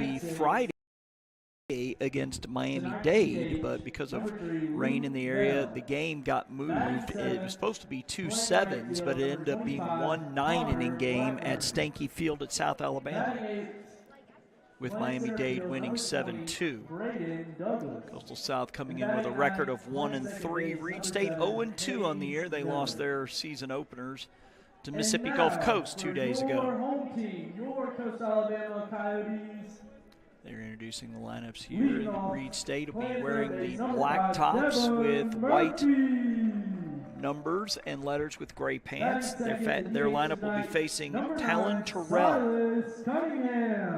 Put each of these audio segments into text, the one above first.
be Friday against Miami-Dade, but because of rain in the area, the game got moved. It was supposed to be 2 7s, but it ended up being 1 9-inning game at Stanky Field at South Alabama, with Miami-Dade winning 7-2. Coastal South coming in with a record of 1-3. Reid State 0-2 on the year. They lost their season openers to Mississippi Gulf Coast 2 days ago. Home team, your Coastal Alabama Coyotes. They're introducing the lineups here. Reid State will be wearing the black tops with white numbers and letters with gray pants. Their lineup will be facing Talon Terrell.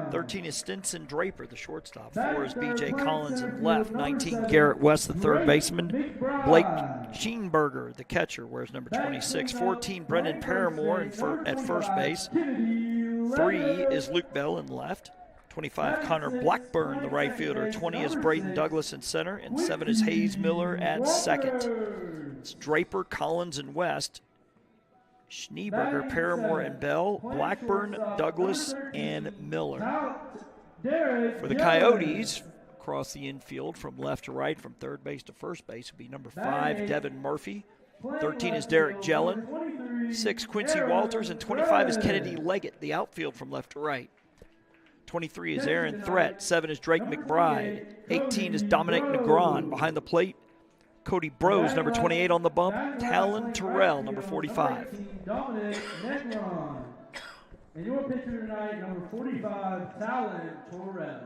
13 is Stinson Draper, the shortstop. 4 is B.J. Collins in left. 19, Garrett West, the third baseman. Blake Scheenberger, the catcher, wears number 26. 14, Brendan Paramore at first base. 3 is Luke Bell in left. 25, Connor Blackburn, the right fielder. 20 is Braden Douglas in center. And 7 is Hayes Miller at second. It's Draper, Collins, and West. Schneeberger, Paramore, and Bell. Blackburn, Douglas, and Miller. For the Coyotes, across the infield from left to right, from third base to first base, would be number 5, Devin Murphy. 13 is Derek Jellin. 6, Quincy Walters. And 25 is Kennedy Leggett, the outfield from left to right. 23 is Aaron Threat. 7 is Drake McBride. 18 is Dominic Negron behind the plate. Cody Brose, number 28 on the bump. Talon Terrell, number 45. Dominic Negron. And your pitcher tonight, number 45, Talon Terrell.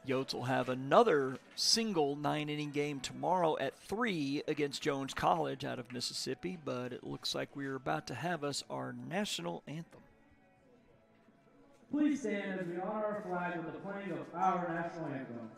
Yotes will have another single 9-inning game tomorrow at 3 against Jones College out of Mississippi, but it looks like we're about to have us our national anthem. Please stand as we honor our flag with the playing of our national anthem.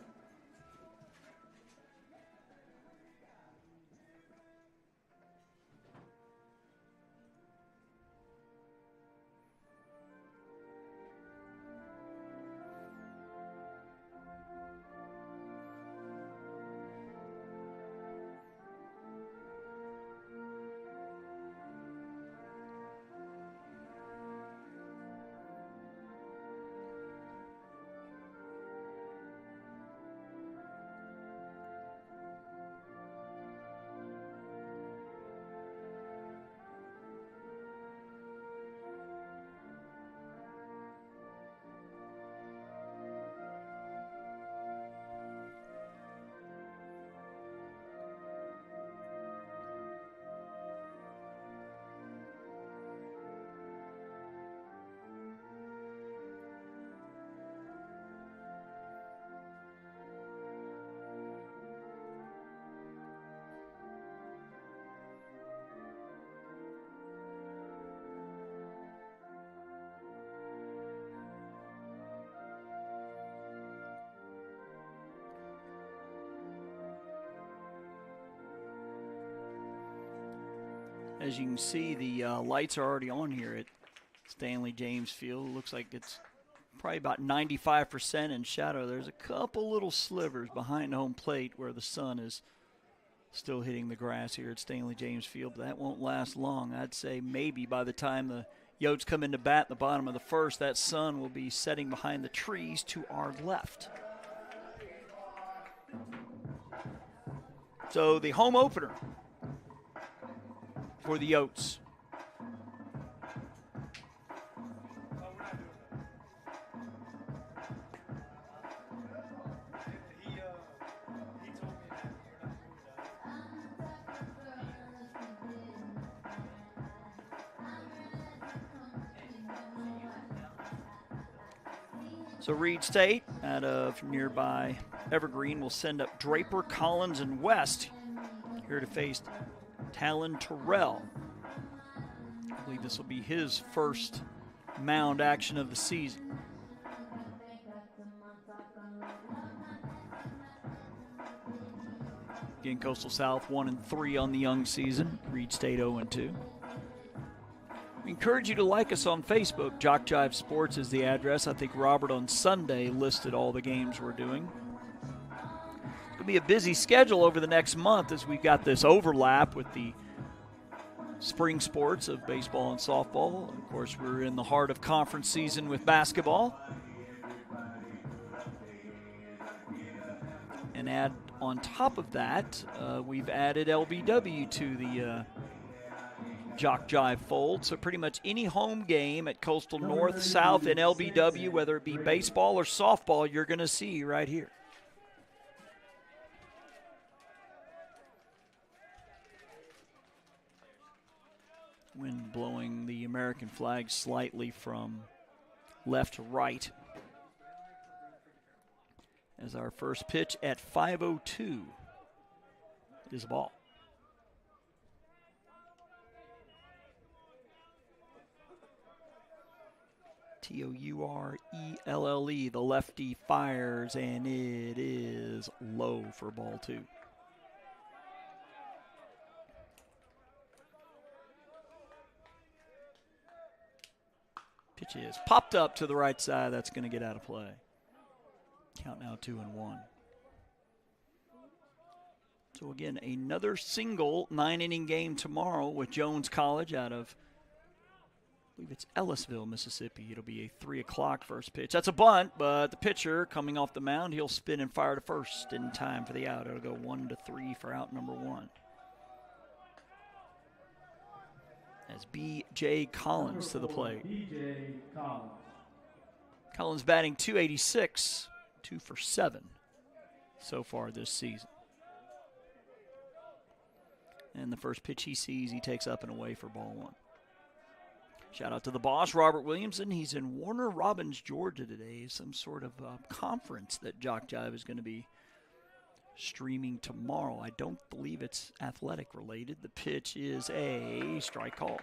As you can see, the lights are already on here at Stanley James Field. It looks like it's probably about 95% in shadow. There's a couple little slivers behind home plate where the sun is still hitting the grass here at Stanley James Field. But that won't last long. I'd say maybe by the time the Yotes come into bat in the bottom of the first, that sun will be setting behind the trees to our left. So the home opener for the Yotes. So Reid State out of nearby Evergreen will send up Draper, Collins, and West here to face Talon Terrell. I believe this will be his first mound action of the season. Again, Coastal South 1-3 on the young season. Reid State 0-2. We encourage you to like us on Facebook. JockJive Sports is the address. I think Robert on Sunday listed all the games we're doing. It'll be a busy schedule over the next month as we've got this overlap with the spring sports of baseball and softball. Of course, we're in the heart of conference season with basketball. And add on top of that, we've added LBW to the JockJive fold. So pretty much any home game at Coastal North, South, and LBW, whether it be baseball or softball, you're going to see right here. Wind blowing the American flag slightly from left to right. As our first pitch at 5:02 is a ball. Tourelle, the lefty fires, and it is low for ball 2. Pitch is popped up to the right side. That's going to get out of play. Count now 2-1. So again, another single 9-inning game tomorrow with Jones College out of, I believe it's Ellisville, Mississippi. It'll be a 3 o'clock first pitch. That's a bunt, but the pitcher coming off the mound, he'll spin and fire to first in time for the out. It'll go 1-3 for out number 1. As B.J. Collins to the plate. B.J. Collins. Collins batting .286, 2 for 7 so far this season. And the first pitch he sees, he takes up and away for ball 1. Shout out to the boss, Robert Williamson. He's in Warner Robins, Georgia today. Some sort of conference that JockJive is going to be streaming tomorrow. I don't believe it's athletic related. The pitch is a strike called.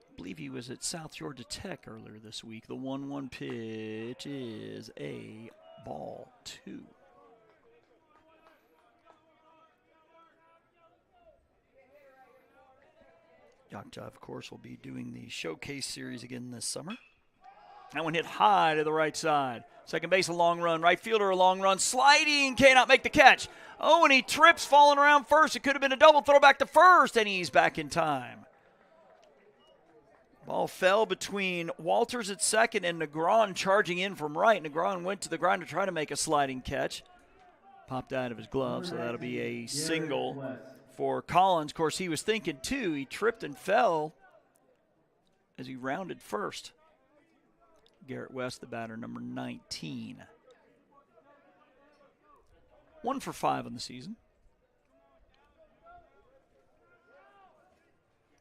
I believe he was at South Georgia Tech earlier this week. The 1-1 pitch is a ball 2. JockJive, of course, will be doing the showcase series again this summer. That one hit high to the right side. Second base, a long run. Right fielder, a long run. Sliding, cannot make the catch. Oh, and he trips, falling around first. It could have been a double throw back to first, and he's back in time. Ball fell between Walters at second and Negron charging in from right. Negron went to the ground to try to make a sliding catch. Popped out of his glove, so that'll be a single for Collins. Of course, he was thinking, too. He tripped and fell as he rounded first. Garrett West, the batter, number 19. 1 for 5 on the season.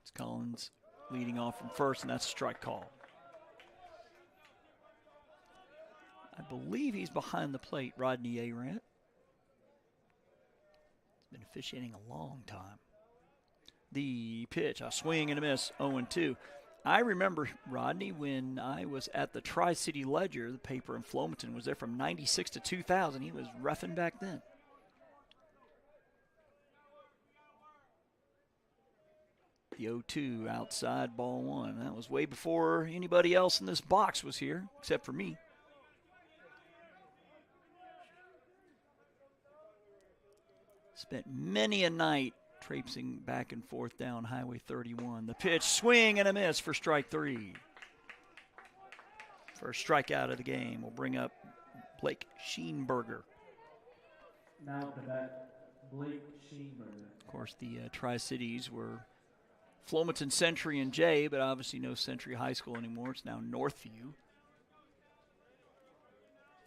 It's Collins leading off from first, and that's a strike call. I believe he's behind the plate, Rodney Arant. He's been officiating a long time. The pitch, a swing and a miss, 0-2. I remember, Rodney, when I was at the Tri-City Ledger, the paper in Flomaton, was there from 96 to 2000. He was roughing back then. The 0-2 outside, ball 1. That was way before anybody else in this box was here, except for me. Spent many a night traipsing back and forth down Highway 31. The pitch, swing and a miss for strike 3. First strikeout of the game will bring up Blake Sheenberger. Now to that, Blake Sheenberger. Of course, the Tri-Cities were Flomaton Century and Jay, but obviously no Century High School anymore. It's now Northview.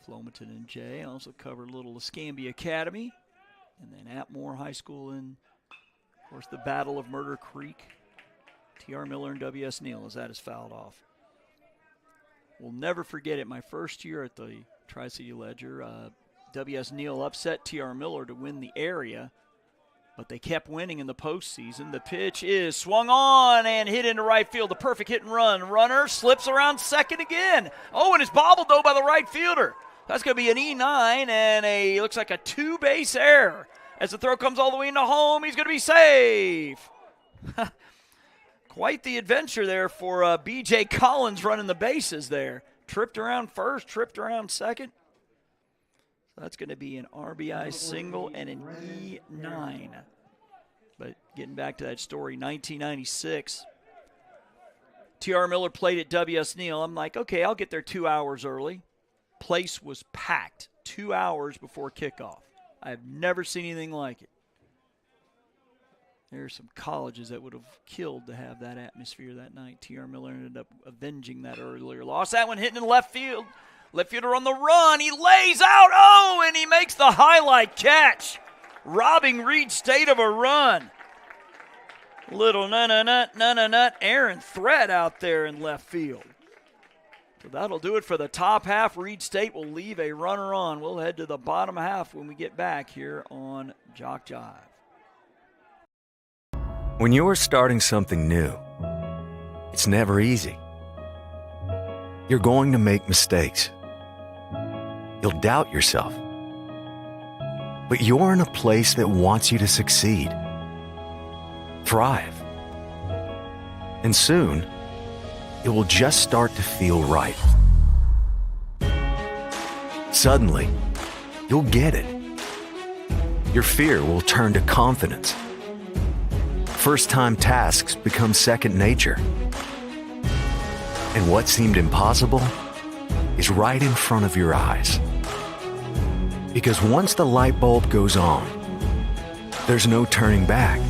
Flomaton and Jay also covered a little Escambia Academy, and then Atmore High School and, of course, the Battle of Murder Creek. T.R. Miller and W.S. Neal as that is fouled off. We'll never forget it. My first year at the Tri-City Ledger, W.S. Neal upset T.R. Miller to win the area, but they kept winning in the postseason. The pitch is swung on and hit into right field. The perfect hit and run. Runner slips around second again. Oh, and it's bobbled, though, by the right fielder. That's going to be an E9 and looks like a 2-base error. As the throw comes all the way into home, he's going to be safe. Quite the adventure there for B.J. Collins running the bases there. Tripped around first, tripped around second. So that's going to be an RBI single and an E9. But getting back to that story, 1996, T.R. Miller played at W.S. Neal. I'm like, okay, I'll get there 2 hours early. Place was packed 2 hours before kickoff. I've never seen anything like it. There are some colleges that would have killed to have that atmosphere that night. T.R. Miller ended up avenging that earlier loss. That one hitting in left field. Left fielder on the run. He lays out. Oh, and he makes the highlight catch, robbing Reid State of a run. Little nut Aaron Thread out there in left field. So that'll do it for the top half. Reid State will leave a runner on. We'll head to the bottom half when we get back here on JockJive. When you're starting something new, it's never easy. You're going to make mistakes. You'll doubt yourself. But you're in a place that wants you to succeed, thrive. And soon, it will just start to feel right. Suddenly, you'll get it. Your fear will turn to confidence. First-time tasks become second nature. And what seemed impossible is right in front of your eyes. Because once the light bulb goes on, there's no turning back.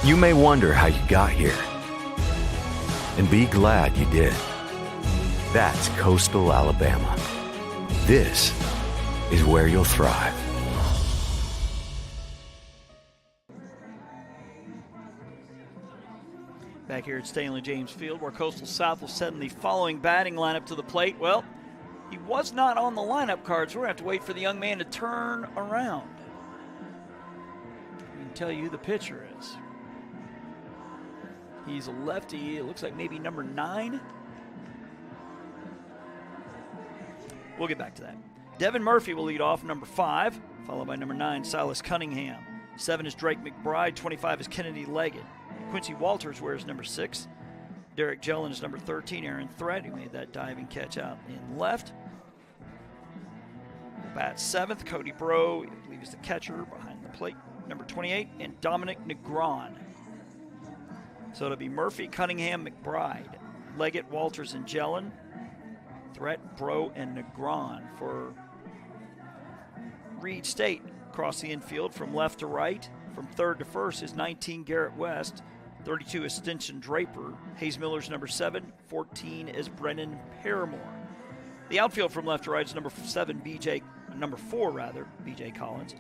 You may wonder how you got here, and be glad you did. That's coastal Alabama. This is where you'll thrive. Back here at Stanley James Field, where Coastal South will send the following batting lineup to the plate. Well, he was not on the lineup cards. We're going to have to wait for the young man to turn around. I can tell you who the pitcher is. He's a lefty. It looks like maybe number 9. We'll get back to that. Devin Murphy will lead off, number 5, followed by number 9, Silas Cunningham. 7 is Drake McBride. 25 is Kennedy Leggett. Quincy Walters wears number 6. Derek Jellin is number 13. Aaron Thread, who made that diving catch out in left. Bat 7th, Cody Bro, I believe is the catcher behind the plate. Number 28, and Dominic Negron. So it'll be Murphy, Cunningham, McBride, Leggett, Walters, and Jellin. Thread, Bro, and Negron for Reid State. Across the infield from left to right. From third to first is 19, Garrett West. 32 is Stinson Draper. Hayes Miller's number 7. 14 is Brennan Paramore. The outfield from left to right is number 4, BJ Collins.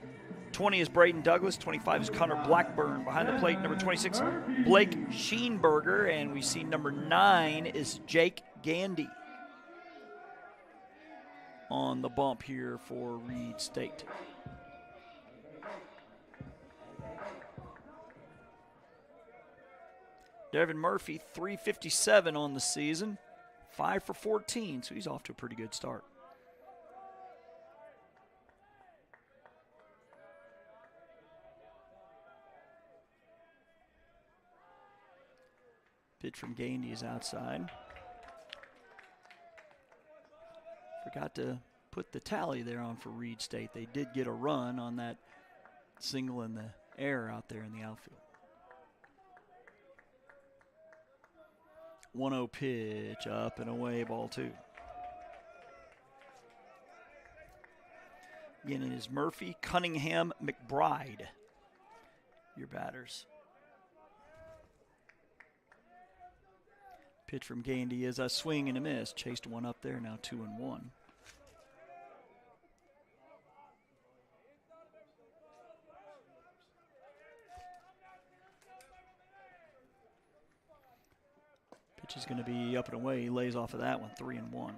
20 is Braden Douglas. 25 is Connor Blackburn. Behind the plate, number 26, Blake Sheenberger. And we see number 9 is Jake Gandy on the bump here for Reid State. Devin Murphy, 357 on the season, 5 for 14, so he's off to a pretty good start. Pitch from Gandy is outside. Forgot to put the tally there on for Reid State. They did get a run on that single in the air out there in the outfield. 1-0 pitch, up and away, ball 2. Again, it is Murphy, Cunningham, McBride, your batters. Pitch from Gandy is a swing and a miss. Chased one up there, now 2-1. Pitch is going to be up and away. He lays off of that one, 3-1.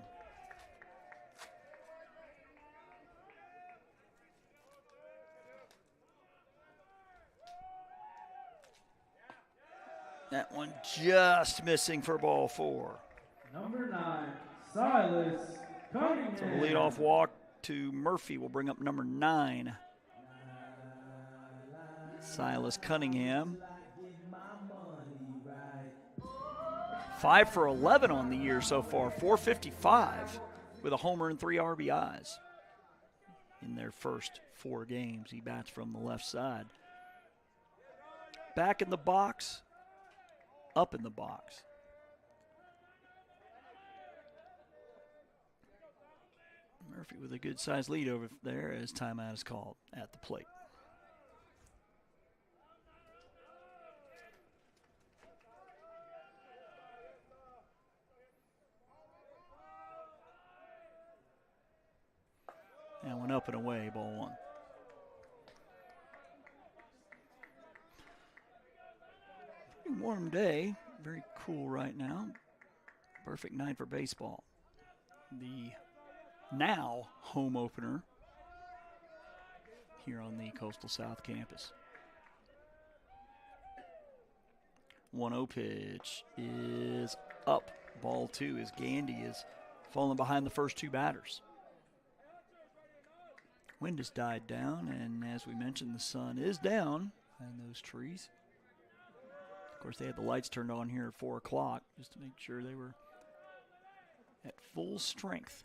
That one just missing for ball 4. Number 9, Silas Cunningham. So the leadoff walk to Murphy will bring up number 9, Silas Cunningham. 5 for 11 on the year so far, 455 with a homer and 3 RBIs. In their first 4 games, he bats from the left side. Back in the box, up in the box. Murphy with a good-sized lead over there as timeout is called at the plate. And went up and away, ball one. Pretty warm day, very cool right now. Perfect night for baseball. The now home opener here on the Coastal South campus. 1-0 pitch is up. Ball two as Gandy is falling behind the first two batters. Wind has died down, and as we mentioned, the sun is down behind those trees. Of course, they had the lights turned on here at 4 o'clock just to make sure they were at full strength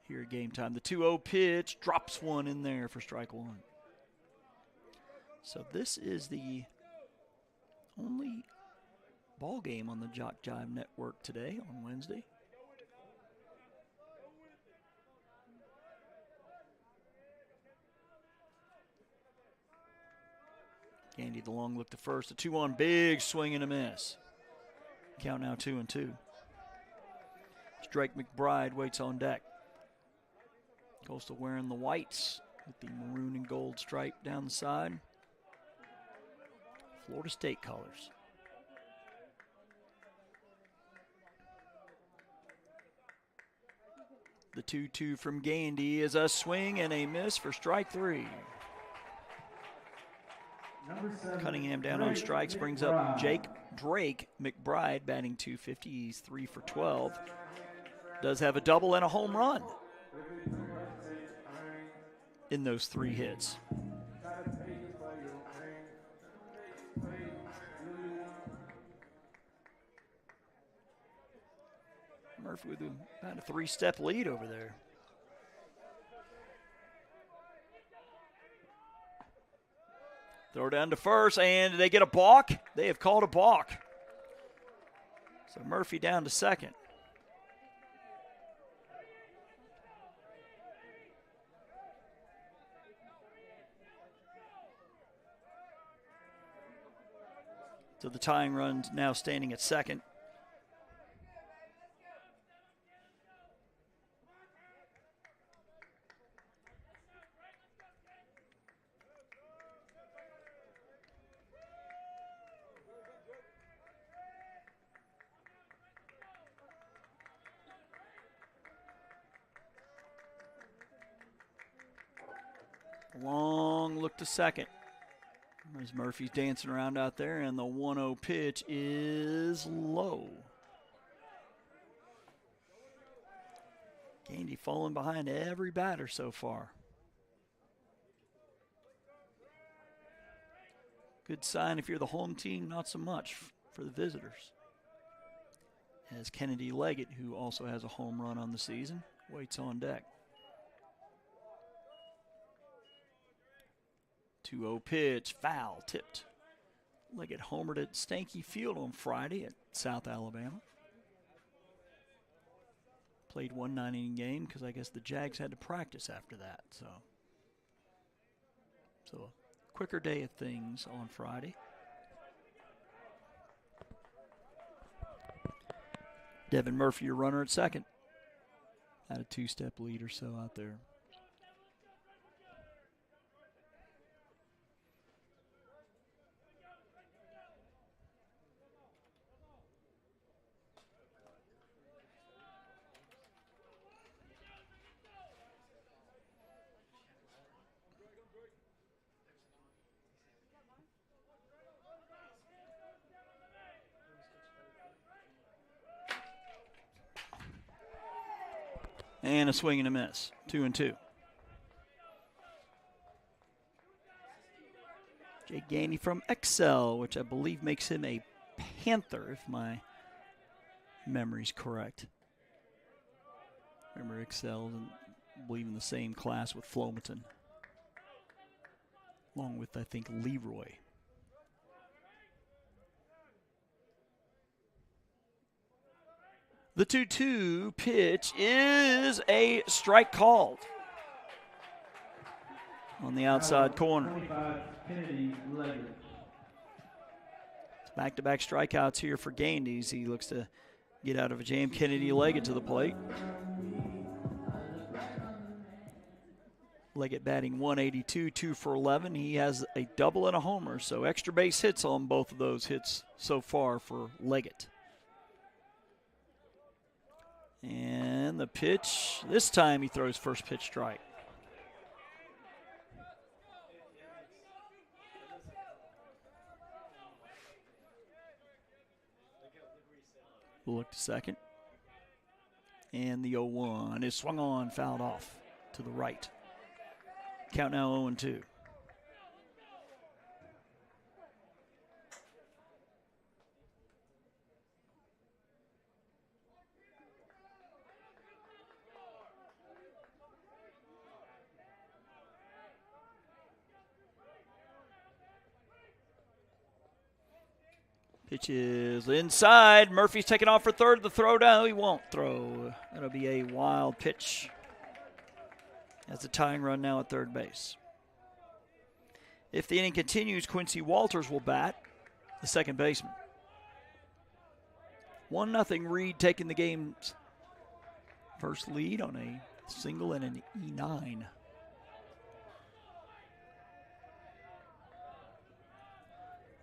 here at game time. The 2-0 pitch drops one in there for strike one. So this is the only ball game on the JockJive network today on Wednesday. Gandy the long look to first. A 2-1 big swing and a miss. Count now 2-2. Drake McBride waits on deck. Coastal wearing the whites with the maroon and gold stripe down the side. Florida State colors. The 2-2 from Gandy is a swing and a miss for strike three. Cunningham down on strikes brings up Drake McBride batting .250. He's 3 for 12. Does have a double and a home run in those 3 hits. Murphy with about a 3-step lead over there. Throw down to first, and they get a balk. They have called a balk. So Murphy down to second. So the tying run now standing at second. Long look to second. As Murphy's dancing around out there, and the 1-0 pitch is low. Gandy falling behind every batter so far. Good sign if you're the home team, not so much for the visitors. As Kennedy Leggett, who also has a home run on the season, waits on deck. 2-0 pitch, foul, tipped. Leggett homered at Stanky Field on Friday at South Alabama. Played one 9-inning game because I guess the Jags had to practice after that. So a quicker day of things on Friday. Devin Murphy, your runner at second. Had a 2-step lead or so out there. And a swing and a miss. 2-2. Jake Gandy from Excel, which I believe makes him a Panther, if my memory's correct. Remember, Excel, I believe, in the same class with Flomaton, along with, I think, Leroy. The 2-2 pitch is a strike called on the outside corner. 25, Kennedy Leggett. Back-to-back strikeouts here for Gandy's. He looks to get out of a jam. Kennedy Leggett to the plate. Leggett batting 182, 2 for 11. He has a double and a homer, so extra base hits on both of those hits so far for Leggett. And the pitch, this time he throws first pitch strike. Look to second. And the 0-1 is swung on, fouled off to the right. Count now 0-2. Pitch is inside. Murphy's taking off for third. The throw down. He won't throw. That'll be a wild pitch. That's a tying run now at third base. If the inning continues, Quincy Walters will bat, the second baseman. 1-0 Reid taking the game's first lead on a single and an E9.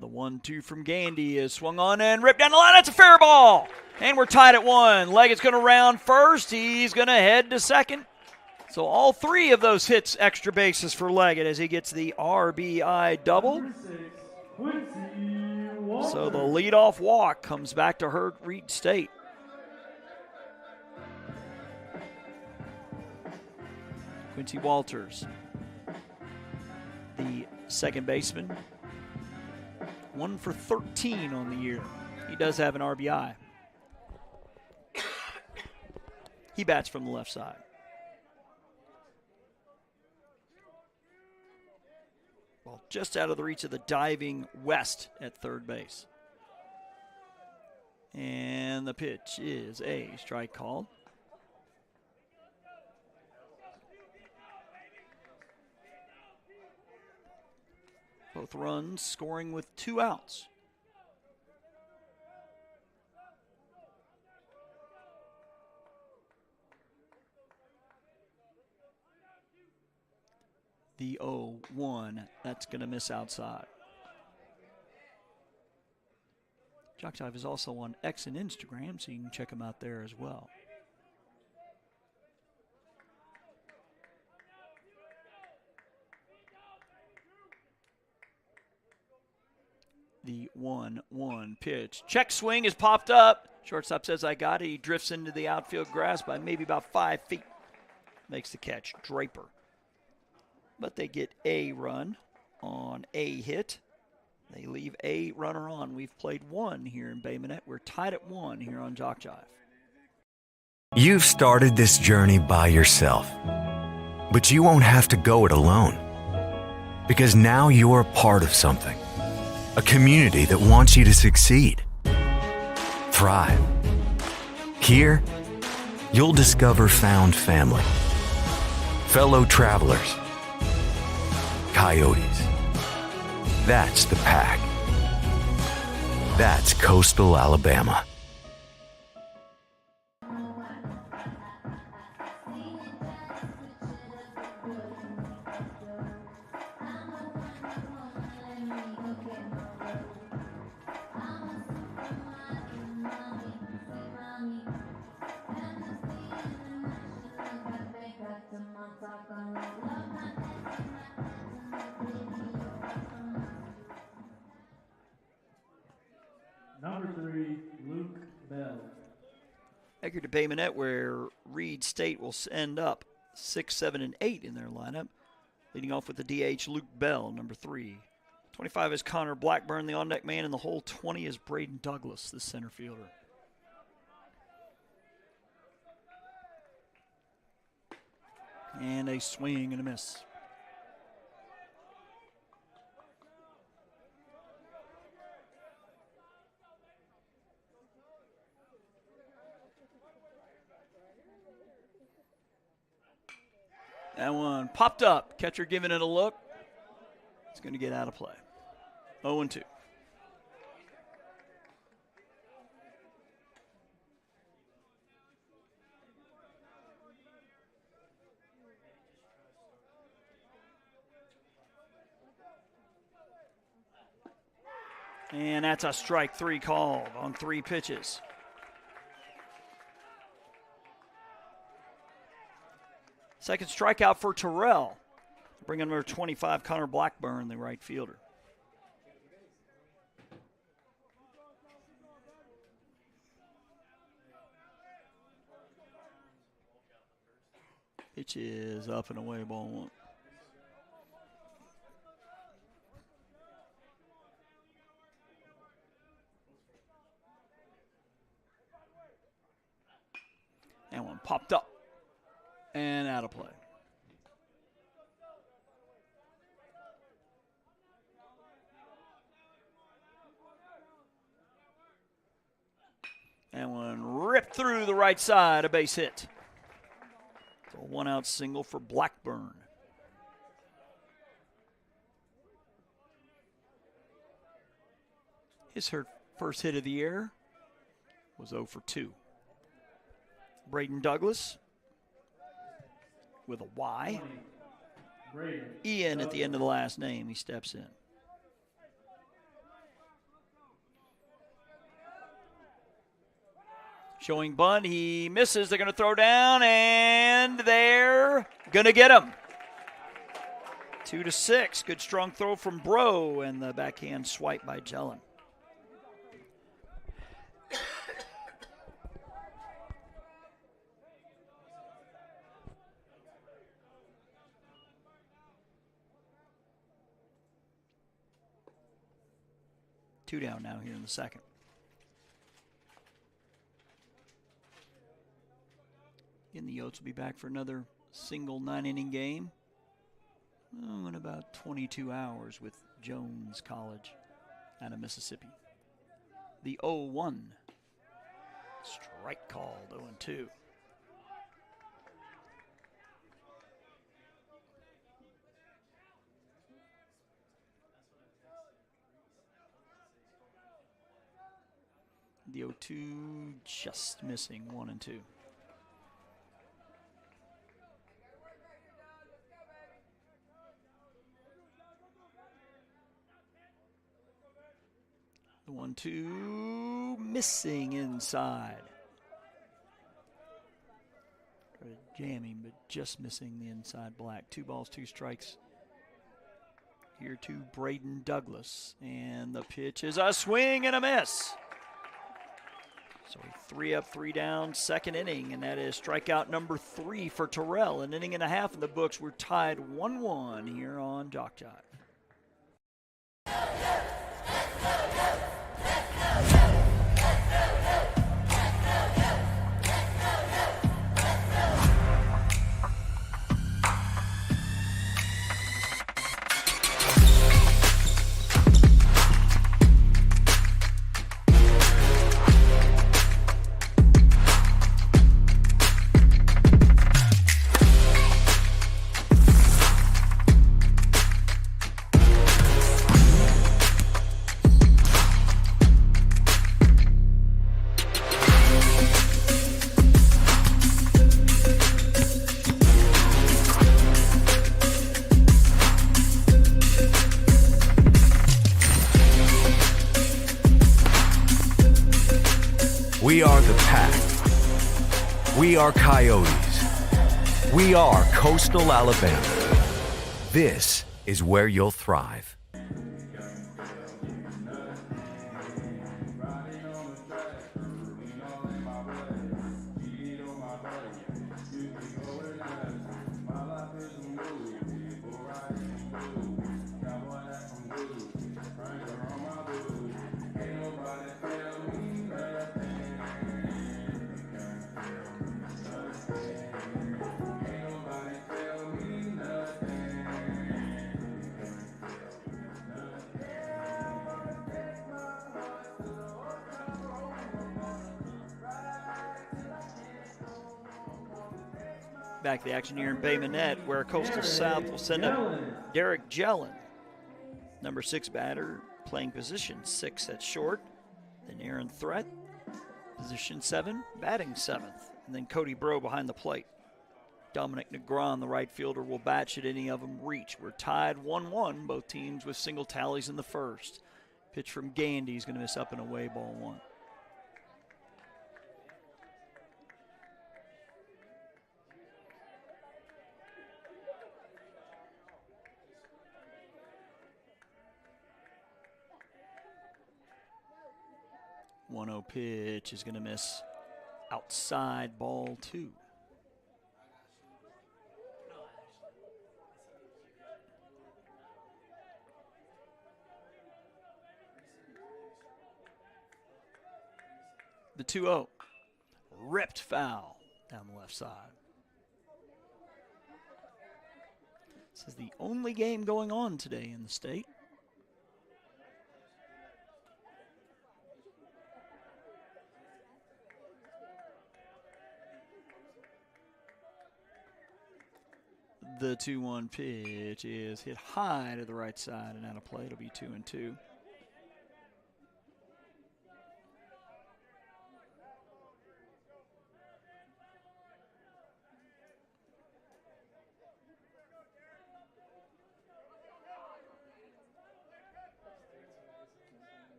The 1-2 from Gandy is swung on and ripped down the line. That's a fair ball. And we're tied at 1. Leggett's going to round first. He's going to head to second. So all three of those hits extra bases for Leggett as he gets the RBI double. So the leadoff walk comes back to hurt Reid State. Quincy Walters, the second baseman. 1 for 13 on the year. He does have an RBI. He bats from the left side. Well, just out of the reach of the diving West at third base. And the pitch is a strike called. Both runs scoring with 2 outs. The 0-1, that's going to miss outside. JockJive is also on X and Instagram, so you can check him out there as well. The 1-1 pitch. Check swing is popped up. Shortstop says, I got it. He drifts into the outfield grass by maybe about 5 feet. Makes the catch. Draper. But they get a run on a hit. They leave a runner on. We've played 1 here in Bay Minette. We're tied at 1 here on JockJive. You've started this journey by yourself, but you won't have to go it alone, because now you're a part of something. A community that wants you to succeed, thrive. Here, you'll discover found family, fellow travelers, coyotes. That's the pack. That's coastal Alabama. Number 3, Luke Bell. Back to Bay Minette, where Reid State will end up 6, 7, and 8 in their lineup. Leading off with the DH, Luke Bell, number 3. 25 is Connor Blackburn, the on-deck man, and the whole 20 is Braden Douglas, the center fielder. And a swing and a miss. That one popped up. Catcher giving it a look. It's going to get out of play. 0-2. And that's a strike 3 called on 3 pitches. Second strikeout for Terrell. Bringing number 25, Connor Blackburn, the right fielder. Pitch is up and away, ball 1. And one popped up and out of play. And one ripped through the right side, a base hit. So a 1-out single for Blackburn. His first hit of the year was 0 for 2. Braden Douglas with a Y. Ian at the end of the last name. He steps in. Showing bunt. He misses. They're going to throw down, and they're going to get him. 2-6. Good strong throw from Bro, and the backhand swipe by Jellin. Two down now here in the second. Again, the Yotes will be back for another single 9-inning game in about 22 hours with Jones College out of Mississippi. The 0-1. Strike called, 0-2. The 0-2 just missing 1 and 2. The 1-2 missing inside. Jamming, but just missing the inside black. 2 balls, 2 strikes. Here to Braden Douglas. And the pitch is a swing and a miss. So 3 up, 3 down, second inning, and that is strikeout number 3 for Terrell. An inning and a half in the books. We're tied 1-1 here on JockJive. We are the Pack. We are Coyotes. We are Coastal Alabama. This is where you'll thrive. Back to the action here in Bay Minette, where Coastal South will send up Derek Jellin, number 6 batter, playing position 6 at short. Then Aaron Threat, position 7, batting 7th. And then Cody Bro behind the plate. Dominic Negron, the right fielder, will bat should any of them reach. We're tied 1-1, both teams with single tallies in the first. Pitch from Gandy is going to miss up and away, ball 1. One-oh pitch is going to miss outside, ball 2. The 2-0, ripped foul down the left side. This is the only game going on today in the state. The 2-1 pitch is hit high to the right side and out of play. It'll be 2-2.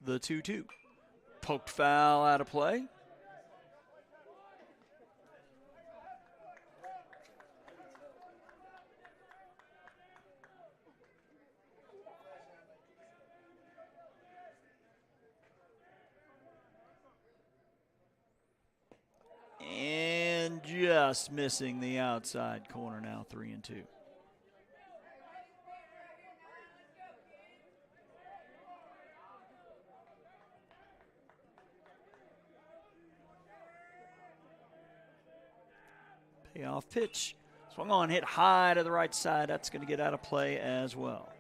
The 2-2. Poked foul out of play. And just missing the outside corner now, 3-2. Payoff pitch. Swung on, hit high to the right side. That's going to get out of play as well.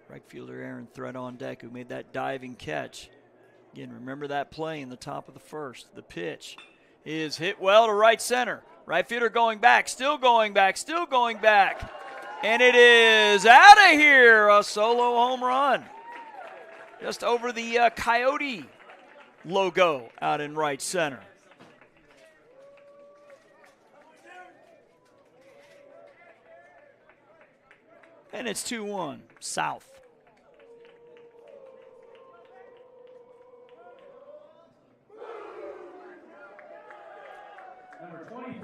Right fielder Aaron Threat on deck, who made that diving catch. Again, remember that play in the top of the first. The pitch is hit well to right center. Right fielder going back, still going back, still going back. And it is out of here, a solo home run. Just over the Coyote logo out in right center. And it's 2-1, South.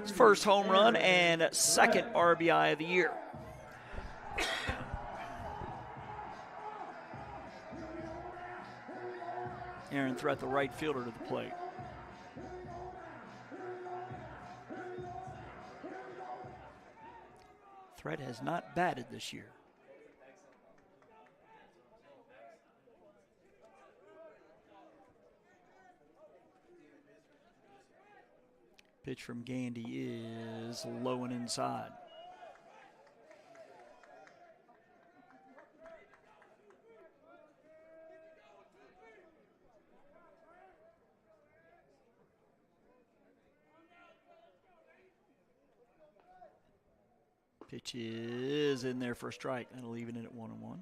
His first home run and second RBI of the year. Aaron Threat, the right fielder, to the plate. Threat has not batted this year. Pitch from Gandy is low and inside. Pitch is in there for a strike. That'll leave it in at 1-1.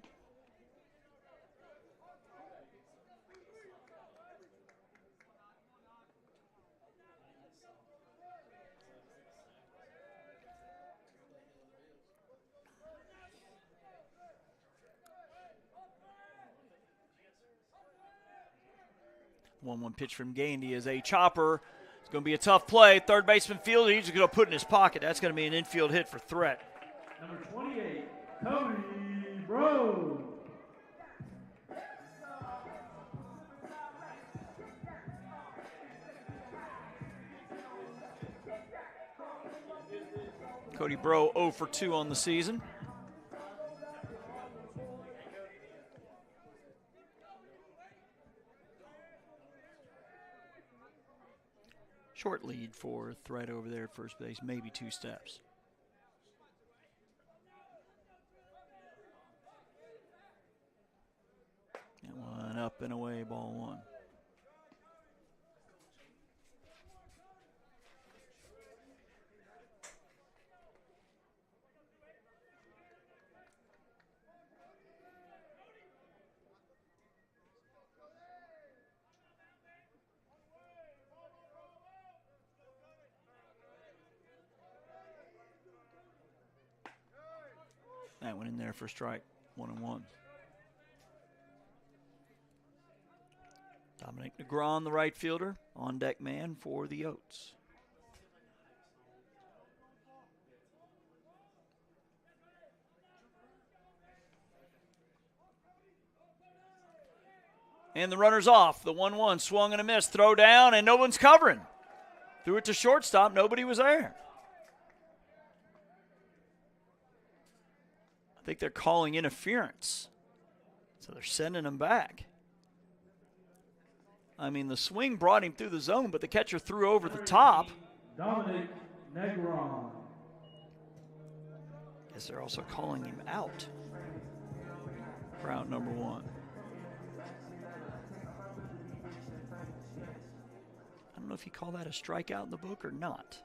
One pitch from Gandy is a chopper. It's going to be a tough play. Third baseman fielder, he's going to put it in his pocket. That's going to be an infield hit for Threat. Number 28, Cody Bro. Cody Bro 0 for 2 on the season. Short lead for Threat over there at first base, maybe 2 steps. And up and away, ball one. That went in there for strike, 1-1. Dominic Negron, the right fielder, on deck man for the Oats. And the runner's off. The 1-1 swung and a miss. Throw down, and no one's covering. Threw it to shortstop. Nobody was there. I think they're calling interference. So they're sending him back. I mean, the swing brought him through the zone, but the catcher threw over the top. Dominic Negron. Guess they're also calling him out for out number 1. I don't know if you call that a strikeout in the book or not.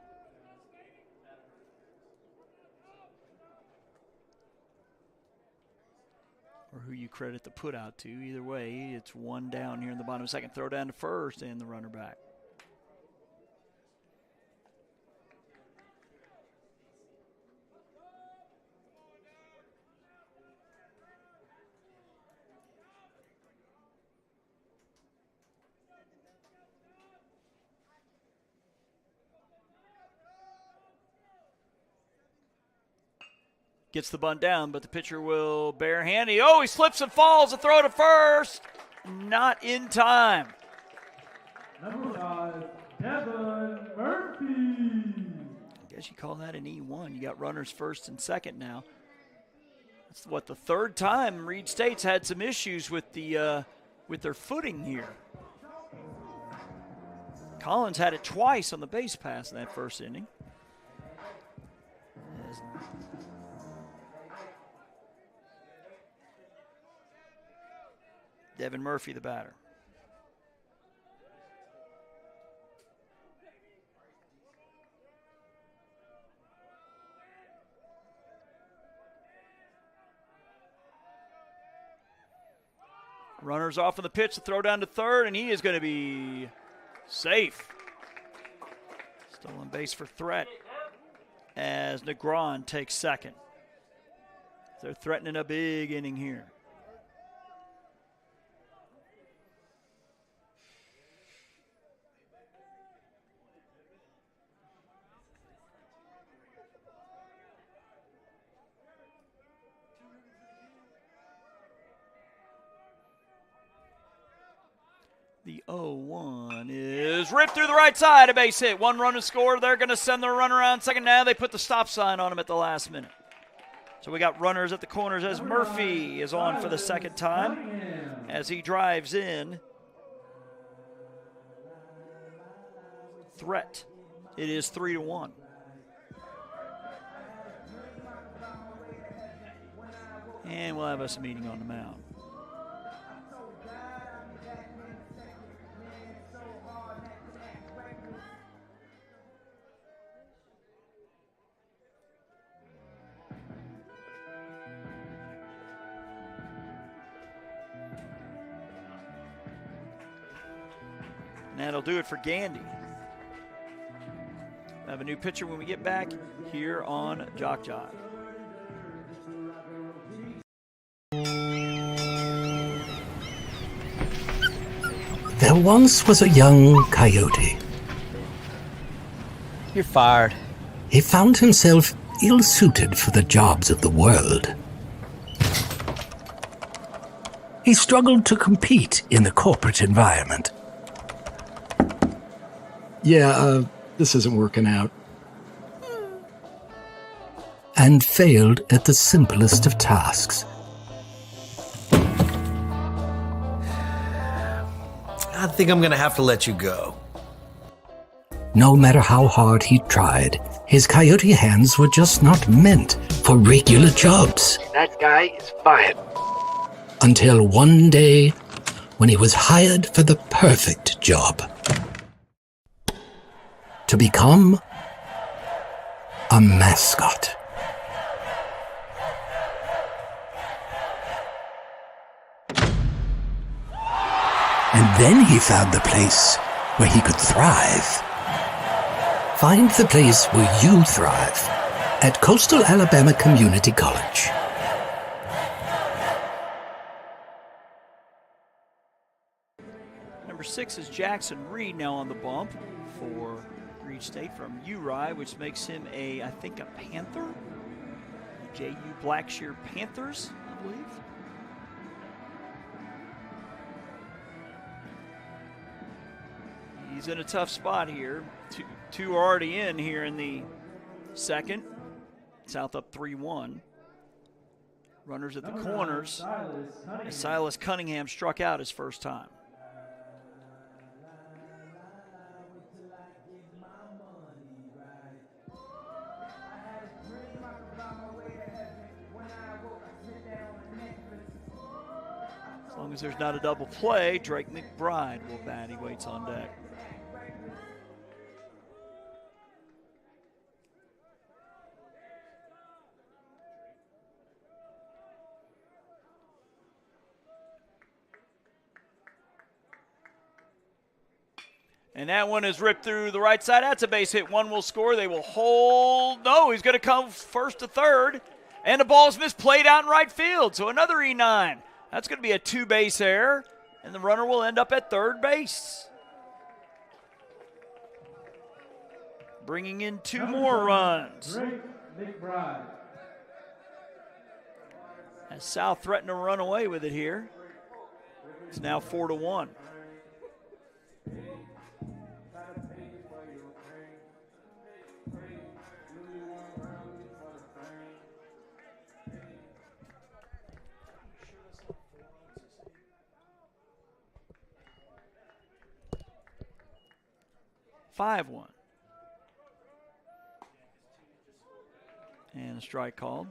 Or who you credit the put out to. Either way, it's one down here in the bottom of the second. Throw down to first and the runner back. Gets the bunt down, but the pitcher will barehand. He slips and falls. A throw to first. Not in time. Number 5, Devin Murphy. I guess you call that an E1. You got runners first and second now. That's the third time Reid State's had some issues with their footing here. Collins had it twice on the base pass in that first inning. Devin Murphy, the batter. Runners off on the pitch, the throw down to third, and he is going to be safe. Still on base for threat as Negron takes second. They're threatening a big inning here. The 0-1 is ripped through the right side, a base hit. One run to score. They're going to send their runner on second. Now they put the stop sign on him at the last minute. So we got runners at the corners as Murphy is on for the second time as he drives in. Threat. It is 3-1. And we'll have us a meeting on the mound. And that'll do it for Gandy. We'll have a new pitcher when we get back here on JockJive. There once was a young coyote. You're fired. He found himself ill-suited for the jobs of the world. He struggled to compete in the corporate environment. Yeah, this isn't working out. And failed at the simplest of tasks. I think I'm gonna have to let you go. No matter how hard he tried, his coyote hands were just not meant for regular jobs. That guy is fired. Until one day, when he was hired for the perfect job. To become a mascot. And then he found the place where he could thrive. Find the place where you thrive at Coastal Alabama Community College. Number 6 is Jackson Reid now on the bump for Reid State from Uri, which makes him I think a Panther. The JU Blackshear Panthers, I believe. He's in a tough spot here. Two are already in here in the second. South up 3-1. Runners at the corners. Silas Cunningham struck out his first time. As long as there's not a double play, Drake McBride will bat. He waits on deck. And that one is ripped through the right side. That's a base hit. One will score. They will hold. No, he's going to come first to third. And the ball's misplayed out in right field. So another E9. That's going to be a two-base error. And the runner will end up at third base. Bringing in two more runs. Drake McBride. As South threatened to run away with it here. It's now 4-1. Five one. And a strike called.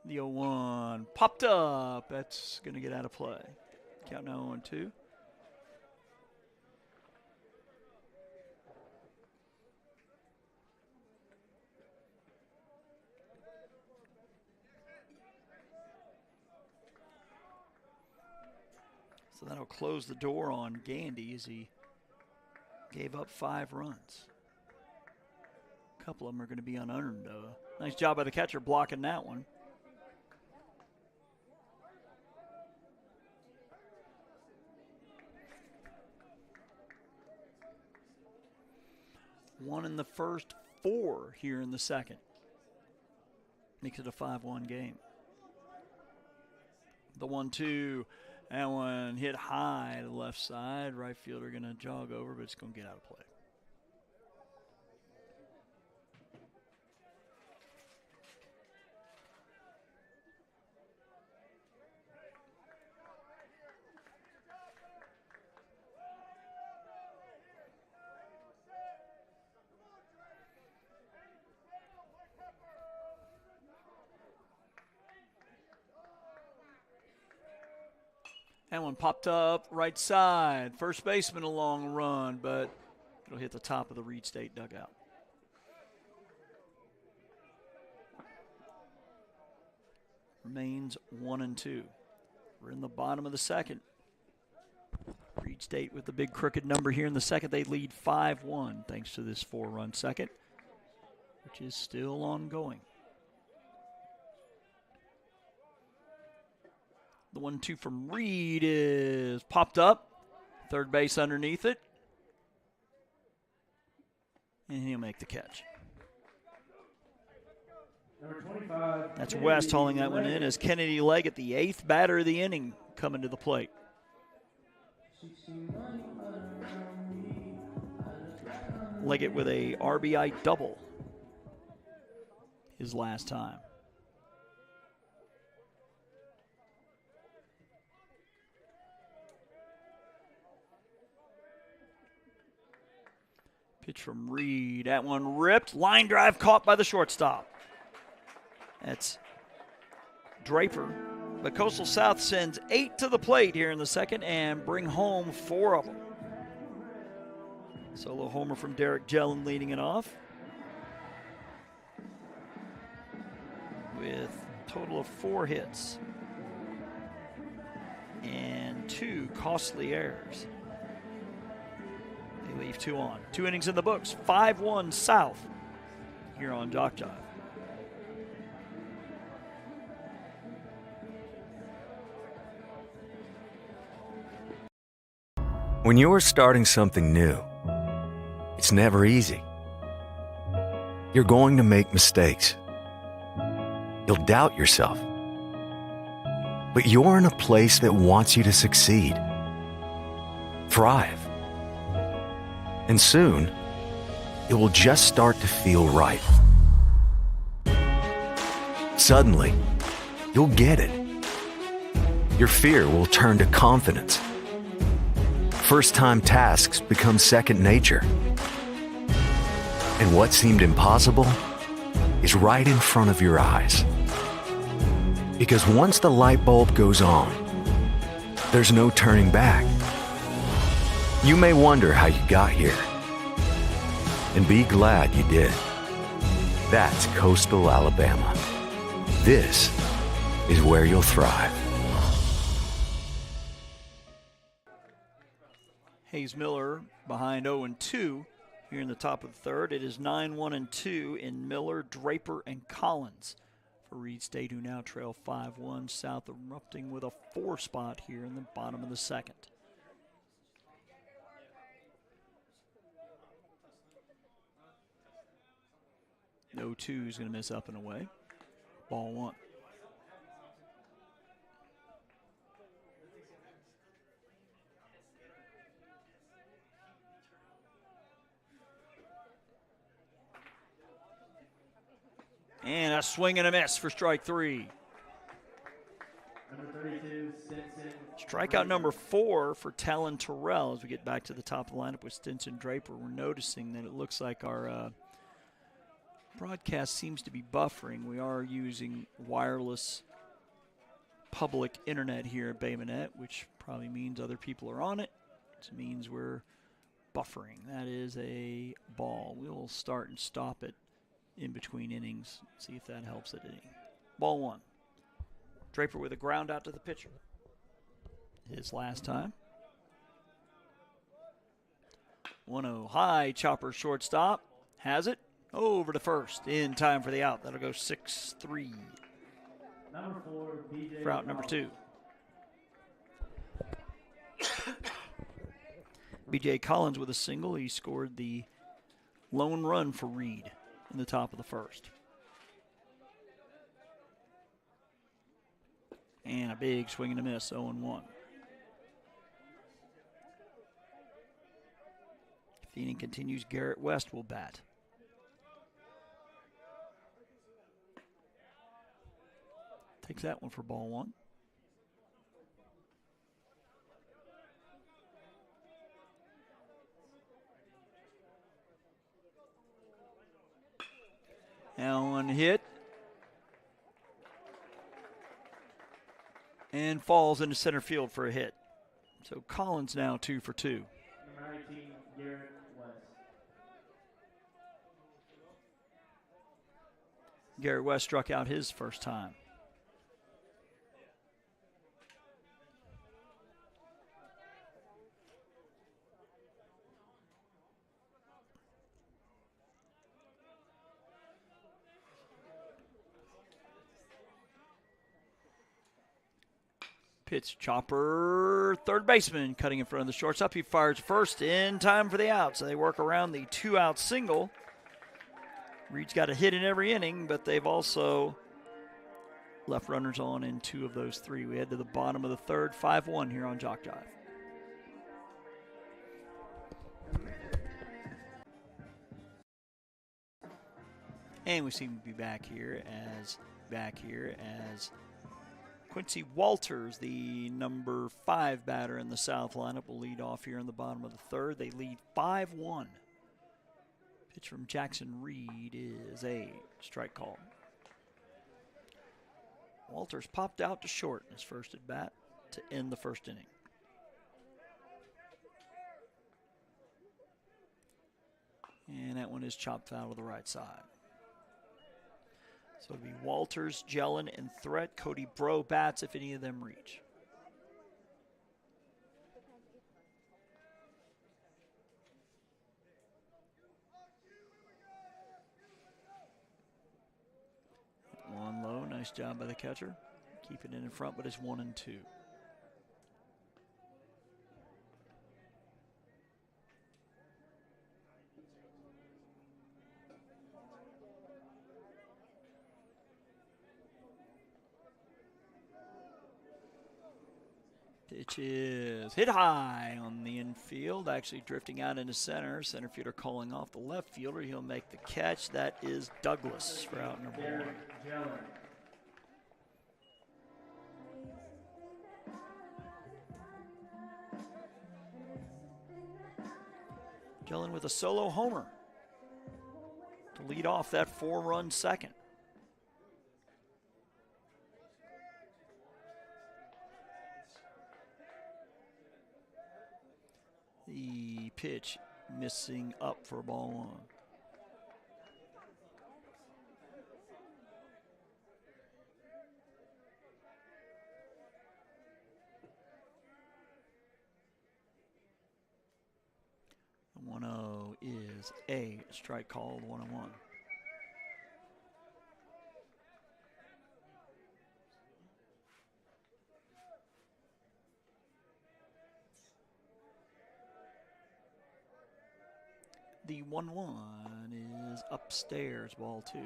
The 0-1 popped up. That's going to get out of play. Count now 0-2. So that'll close the door on Gandy as he gave up 5 runs. A couple of them are going to be unearned. Nice job by the catcher blocking that one. One in the first, 4 here in the second. Makes it a 5-1 game. The 1-2. That one hit high to the left side. Right fielder going to jog over, but it's going to get out of play. That one popped up right side. First baseman a long run, but it'll hit the top of the Reid State dugout. Remains 1-2. We're in the bottom of the second. Reid State with the big crooked number here in the second. They lead 5-1 thanks to this 4-run second, which is still ongoing. The 1-2 from Reid is popped up. Third base underneath it. And he'll make the catch. Number 25. That's West hauling that one in as Kennedy Leggett, the 8th batter of the inning, coming to the plate. Leggett with a RBI double his last time. Pitch from Reid. That one ripped. Line drive caught by the shortstop. That's Draper. But Coastal South sends 8 to the plate here in the second and bring home 4 of them. Solo homer from Derek Jellin leading it off. With a total of 4 hits. And 2 costly errors. They leave 2 on. 2 innings in the books. 5-1 South here on JockJive. When you're starting something new, it's never easy. You're going to make mistakes. You'll doubt yourself. But you're in a place that wants you to succeed, thrive. And soon, it will just start to feel right. Suddenly, you'll get it. Your fear will turn to confidence. First-time tasks become second nature. And what seemed impossible is right in front of your eyes. Because once the light bulb goes on, there's no turning back. You may wonder how you got here, and be glad you did. That's Coastal Alabama. This is where you'll thrive. Hayes Miller behind 0-2 here in the top of the third. It is 9-1-2 in Miller, Draper, and Collins for Reid State, who now trail 5-1. South erupting with a 4 spot here in the bottom of the second. No 2 is going to miss up and away. Ball 1. And a swing and a miss for strike 3. Number 32, Stinson. Strikeout number 4 for Talon Terrell. As we get back to the top of the lineup with Stinson Draper, we're noticing that it looks like our broadcast seems to be buffering. We are using wireless public internet here at Bay Minette, which probably means other people are on it. It means we're buffering. That is a ball. We'll start and stop it in between innings. See if that helps at any. Ball 1. Draper with a ground out to the pitcher. His last time. 1-0 high, chopper shortstop. Has it. Over to first. In time for the out. That'll go 6-3. Number 4, BJ. For out number 2. BJ Collins with a single. He scored the lone run for Reid in the top of the first. And a big swing and a miss, 0-1. If the inning continues, Garrett West will bat. Takes that one for ball 1. Now one hit. And falls into center field for a hit. So Collins now 2 for 2. Number 19, Garrett West. Garrett West struck out his first time. Pitch, chopper, third baseman cutting in front of the shortstop. He fires first in time for the out. So they work around the 2-out single. Reid's got a hit in every inning, but they've also left runners on in 2 of those 3. We head to the bottom of the third, 5-1 here on JockJive. And we seem to be back here as Quincy Walters, the number 5 batter in the South lineup, will lead off here in the bottom of the third. They lead 5-1 Pitch from Jackson Reid is a strike call. Walters popped out to short in his first at bat to end the first inning. And that one is chopped foul to the right side. So it'll be Walters, Jellin, and Threat. Cody Bro bats if any of them reach. One low, nice job by the catcher. Keep it in front, but it's 1-2. Pitch is hit high on the infield, actually drifting out into center. Center fielder calling off the left fielder. He'll make the catch. That is Douglas for out number 1. Jellin with a solo homer to lead off that 4-run second. The pitch missing up for ball 1. The 1-0 is a strike called 1-1. The 1-1 is upstairs, ball 2.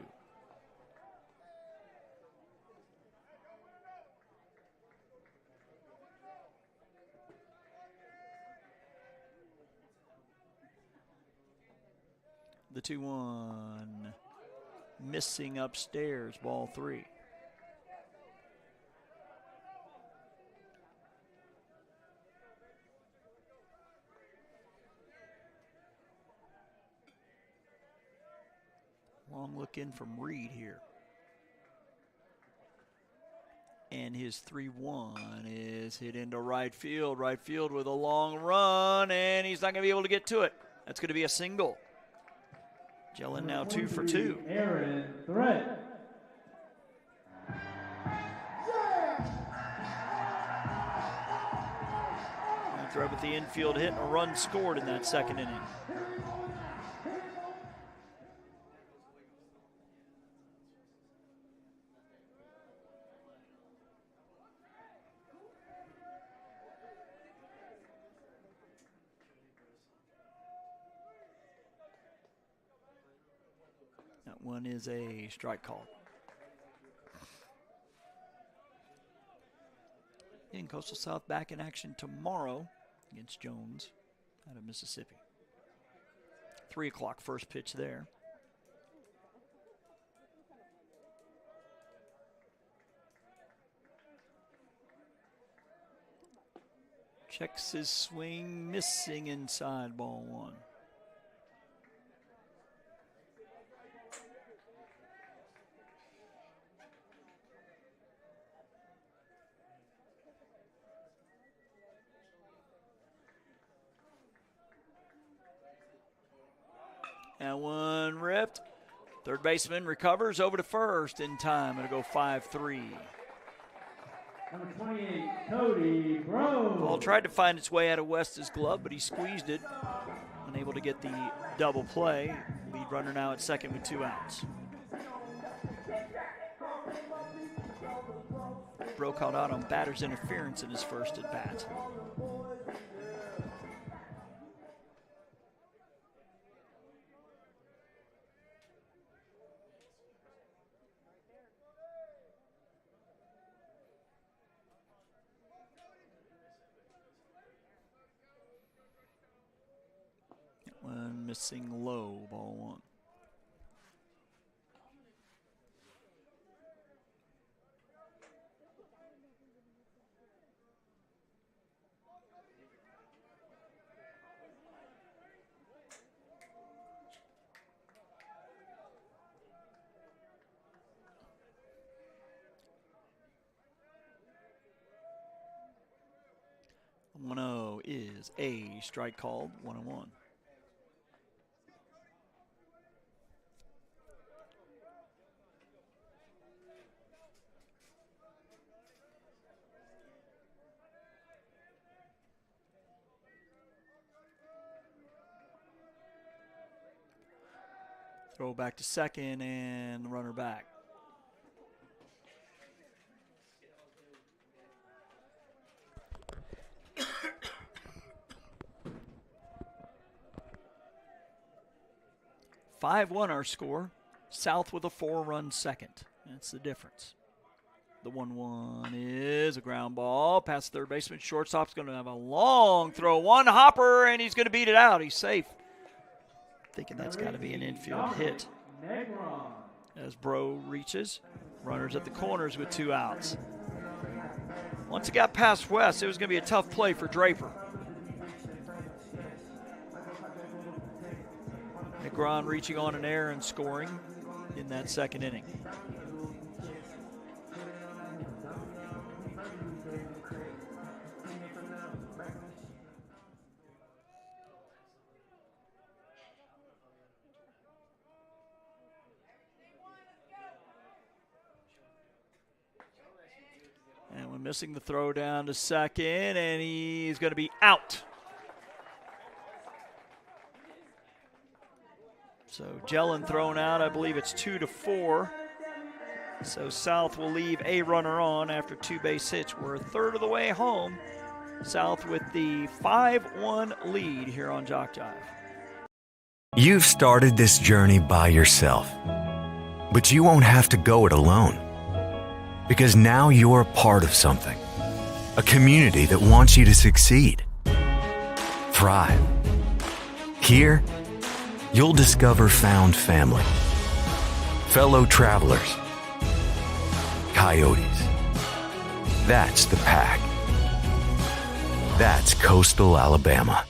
The 2-1 missing upstairs, ball 3. Long look in from Reid here. And his 3-1 is hit into right field. Right field with a long run, and he's not going to be able to get to it. That's going to be a single. Jellin now 2 for 2. Aaron Threat. Threat with the infield hit and a run scored in that second inning. That one is a strike call. And Coastal South back in action tomorrow against Jones out of Mississippi. 3 o'clock first pitch there. Checks his swing, missing inside, ball 1. That one ripped. Third baseman recovers over to first in time. It'll go 5-3. Number 28, Cody Bro. Ball tried to find its way out of West's glove, but he squeezed it. Unable to get the double play. Lead runner now at second with 2 outs. Bro called out on batter's interference in his first at bat. One missing low, ball 1. 1-0 is a strike called, 1-1. Throw back to second and runner back. (5-1) our score. South with a 4-run second. That's the difference. The 1-1 is a ground ball past third baseman. Shortstop's going to have a long throw. One hopper, and he's going to beat it out. He's safe. Thinking that's got to be an infield hit. As Bro reaches, runners at the corners with 2 outs. Once it got past West, it was going to be a tough play for Draper. Negron reaching on an error and scoring in that second inning. And we're missing the throw down to second, and he's going to be out. So Jellin thrown out. I believe it's 2-4. So South will leave a runner on after 2 base hits. We're a third of the way home. South with the 5-1 lead here on JockJive. You've started this journey by yourself, but you won't have to go it alone. Because now you're a part of something, a community that wants you to succeed, thrive. Here, you'll discover found family, fellow travelers, coyotes. That's the pack. That's coastal Alabama.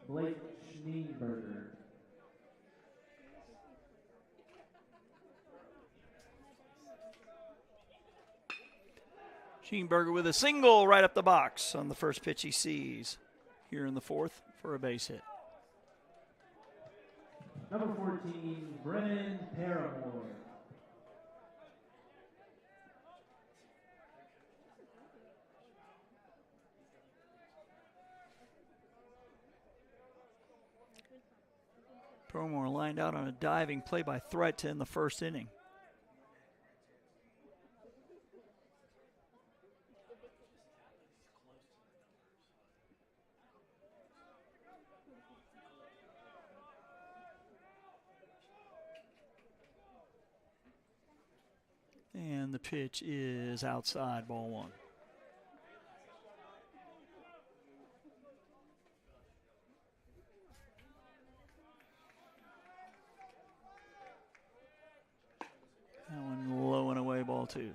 Blake Schneeberger. Schneeberger with a single right up the box on the first pitch he sees here in the fourth for a base hit. Number 14, Brennan Paramore. Paramore lined out on a diving play by Threat to end the first inning. And the pitch is outside, ball 1. That one low and away, ball 2.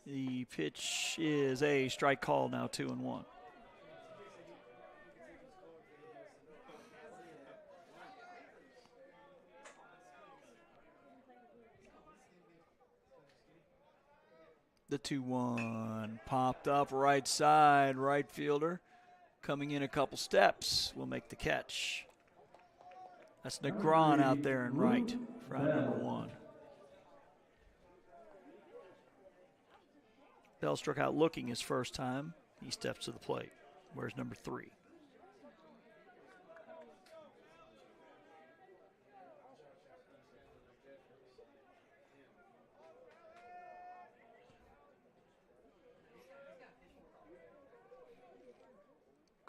The pitch is a strike call, now 2-1. The 2-1 popped up right side, right fielder. Coming in a couple steps will make the catch. That's Negron out there in right for out number 1. Bell struck out looking his first time. He steps to the plate. Where's number 3?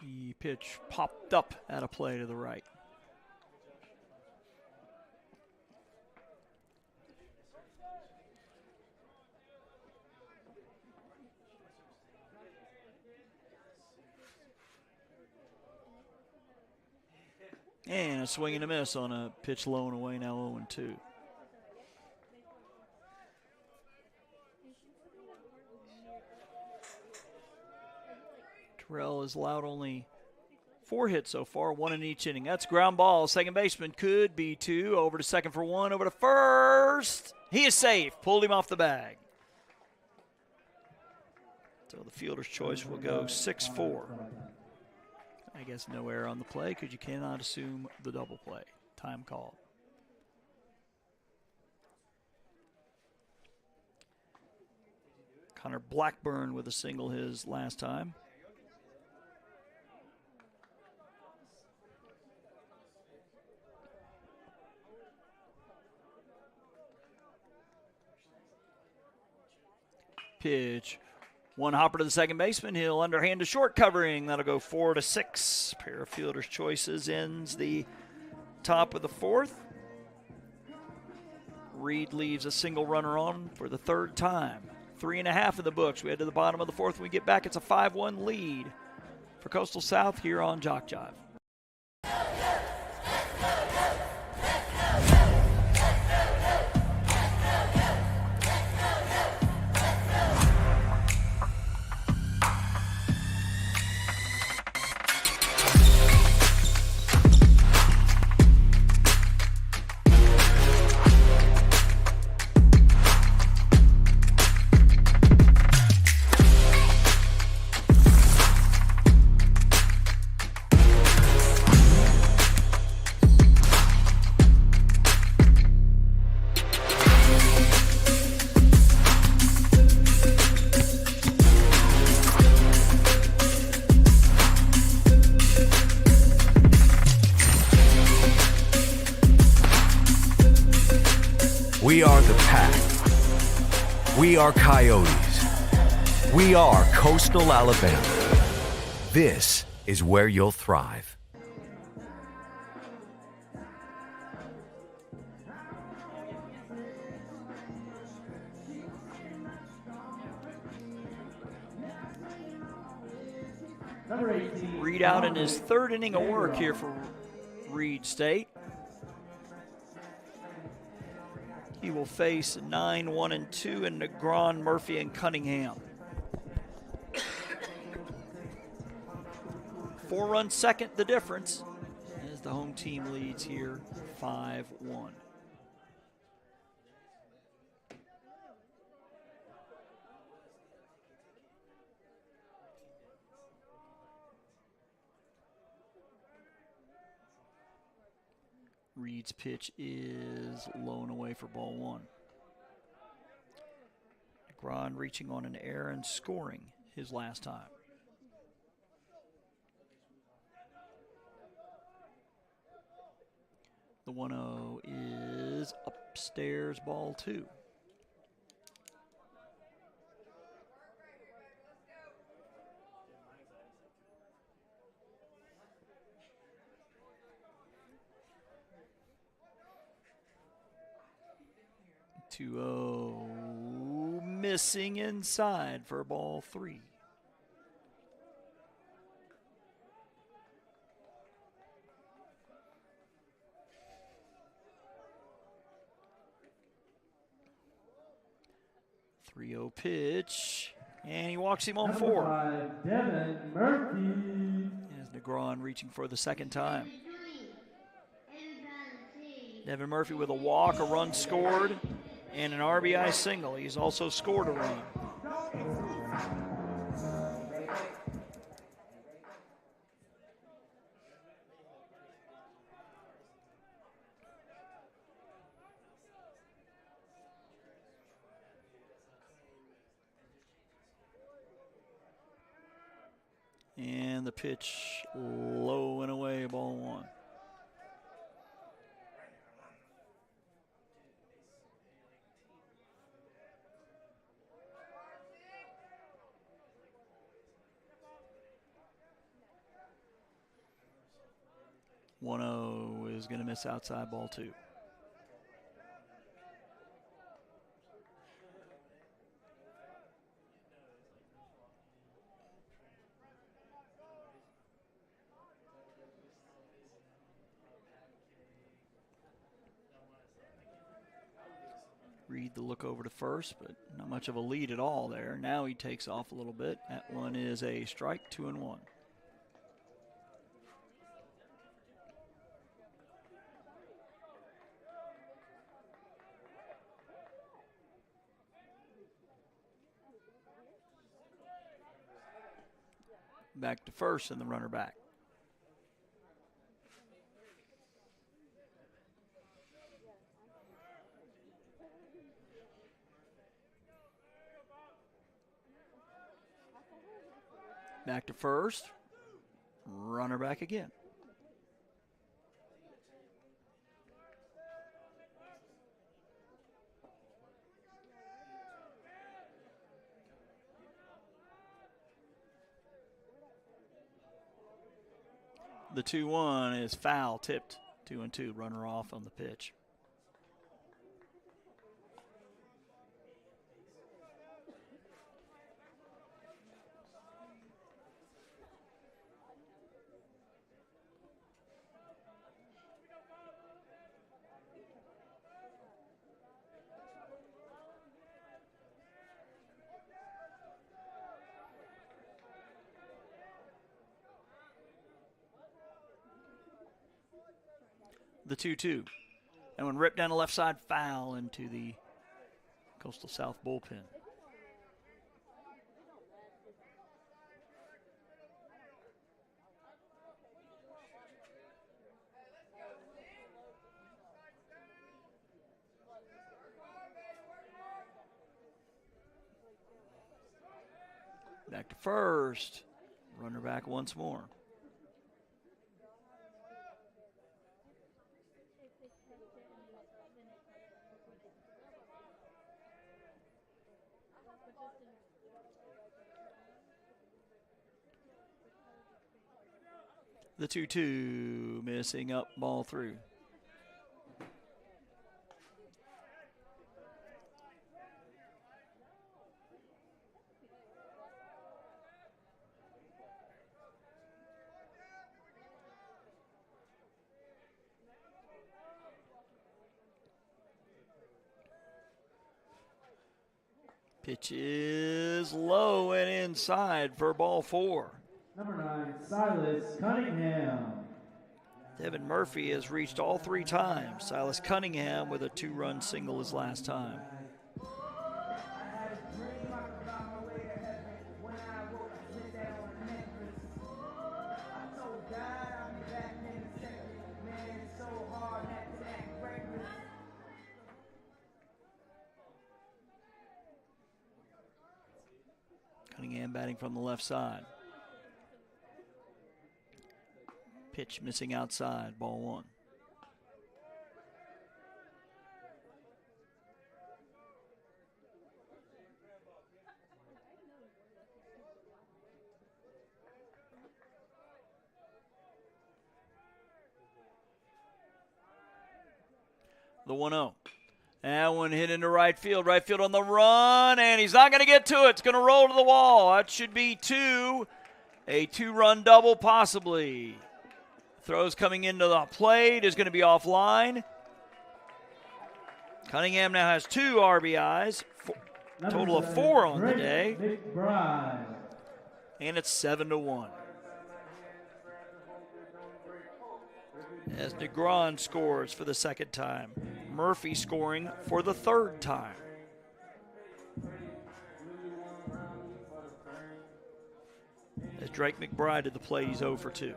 The pitch popped up at a play to the right. And a swing and a miss on a pitch low and away, now 0-2. Terrell has allowed only 4 hits so far, 1 in each inning. That's ground ball. Second baseman could be 2. Over to second for 1. Over to first. He is safe. Pulled him off the bag. So the fielder's choice will go 6-4. I guess no error on the play because you cannot assume the double play. Time call. Connor Blackburn with a single his last time. Pitch. One hopper to the second baseman. He'll underhand to short covering. That'll go 4-6. Pair of fielder's choices ends the top of the 4th. Reid leaves a single runner on for the 3rd time. 3.5 in the books. We head to the bottom of the 4th. When we get back, it's a 5-1 lead for Coastal South here on JockJive. We are the Pack. We are Coyotes. We are Coastal Alabama. This is where you'll thrive. Reid out in his 3rd inning of work here for Reid State. He will face 9, 1, and 2 in Negron, Murphy, and Cunningham. 4-run second, the difference, as the home team leads here 5-1. Reid's pitch is low and away for ball 1. Negron reaching on an error and scoring his last time. The 1-0 is upstairs, ball 2. Missing inside for ball 3. .30 pitch, and he walks him on 4. Devin Murphy. As Negron reaching for the 2nd time. Devin Murphy with a walk, a run scored, and an RBI single. He's also scored a run. And the pitch low and away, ball one. Is going to miss outside, ball two. Reid the look over to first, but not much of a lead at all there. Now he takes off a little bit. That one is a strike, 2-1. Back to first and the runner back. Back to first, runner back again. The 2-1 is foul, tipped 2-2, runner off on the pitch. The 2-2. And when ripped down the left side, foul into the Coastal South bullpen. Back to first. Runner back once more. The 2-2 missing up, ball through. Pitch is low and inside for ball four. Number 9, Silas Cunningham. Devin Murphy has reached all three times. Silas Cunningham with a 2-run single his last time. Cunningham batting from the left side. Pitch missing outside, ball one. The 1-0. That one hit into right field. Right field on the run, and he's not going to get to it. It's going to roll to the wall. That should be two. A 2-run double, possibly. Throws coming into the plate is going to be offline. Cunningham now has 2 RBIs, total of 4 on the day. McBride. And it's 7-1. As Negron scores for the second time. Murphy scoring for the third time. As Drake McBride to the plate, he's 0 for 2.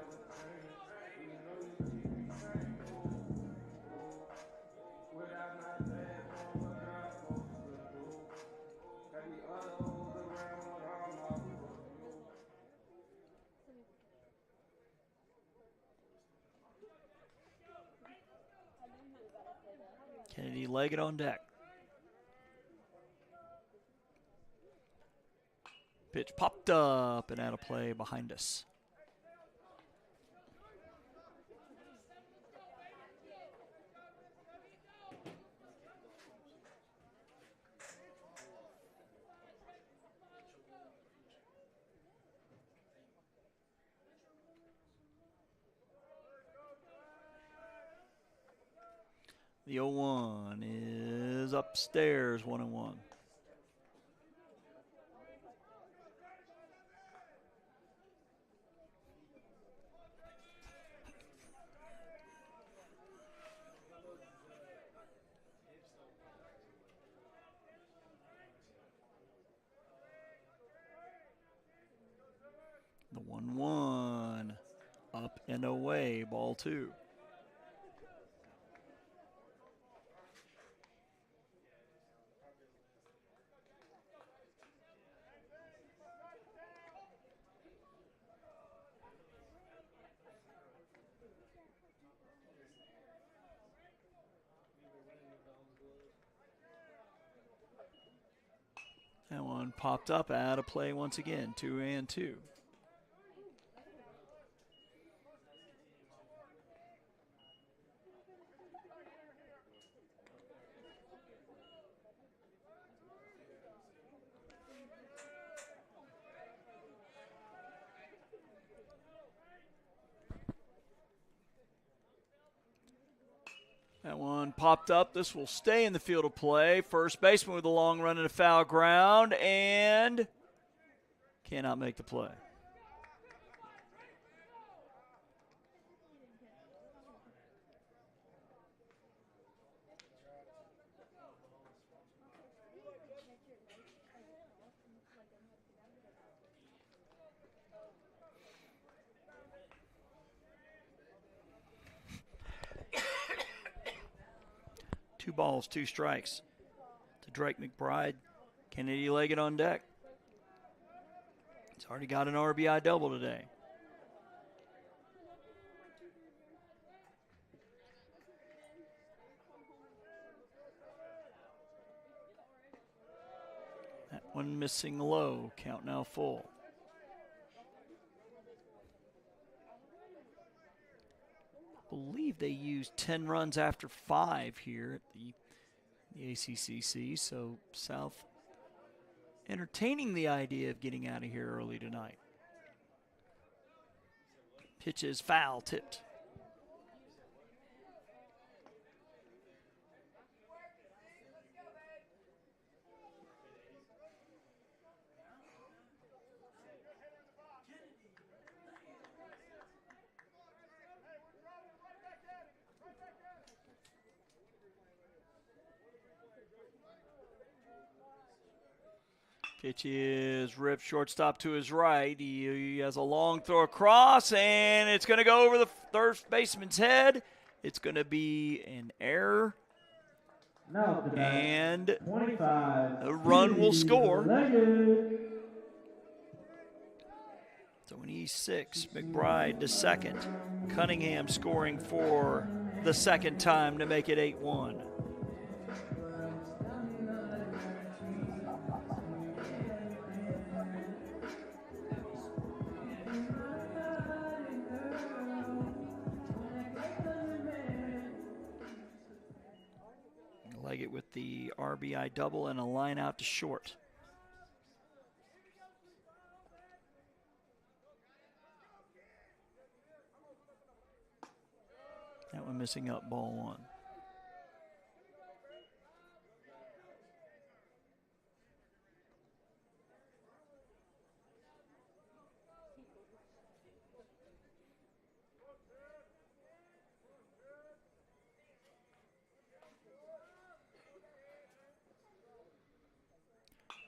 Kennedy Leggett on deck. Pitch popped up and out of play behind us. The 0-1 is upstairs, 1-1. The 1-1 up and away, ball 2. That one popped up, out of play once again, 2-2. That one popped up. This will stay in the field of play. First baseman with a long run and a foul ground, and cannot make the play. Two balls, 2 strikes to Drake McBride. Kennedy Leggett on deck. He's already got an RBI double today. That one missing low. Count now full. I believe they used 10 runs after 5 here at the ACCC, so South entertaining the idea of getting out of here early tonight. Pitch is foul, tipped. Pitch is ripped, shortstop to his right. He has a long throw across, and it's going to go over the third baseman's head. It's going to be an error, and a run will score. 26, McBride to second. Cunningham scoring for the second time to make it 8-1. Leggett with the RBI double and a line out to short. That one missing up, ball 1.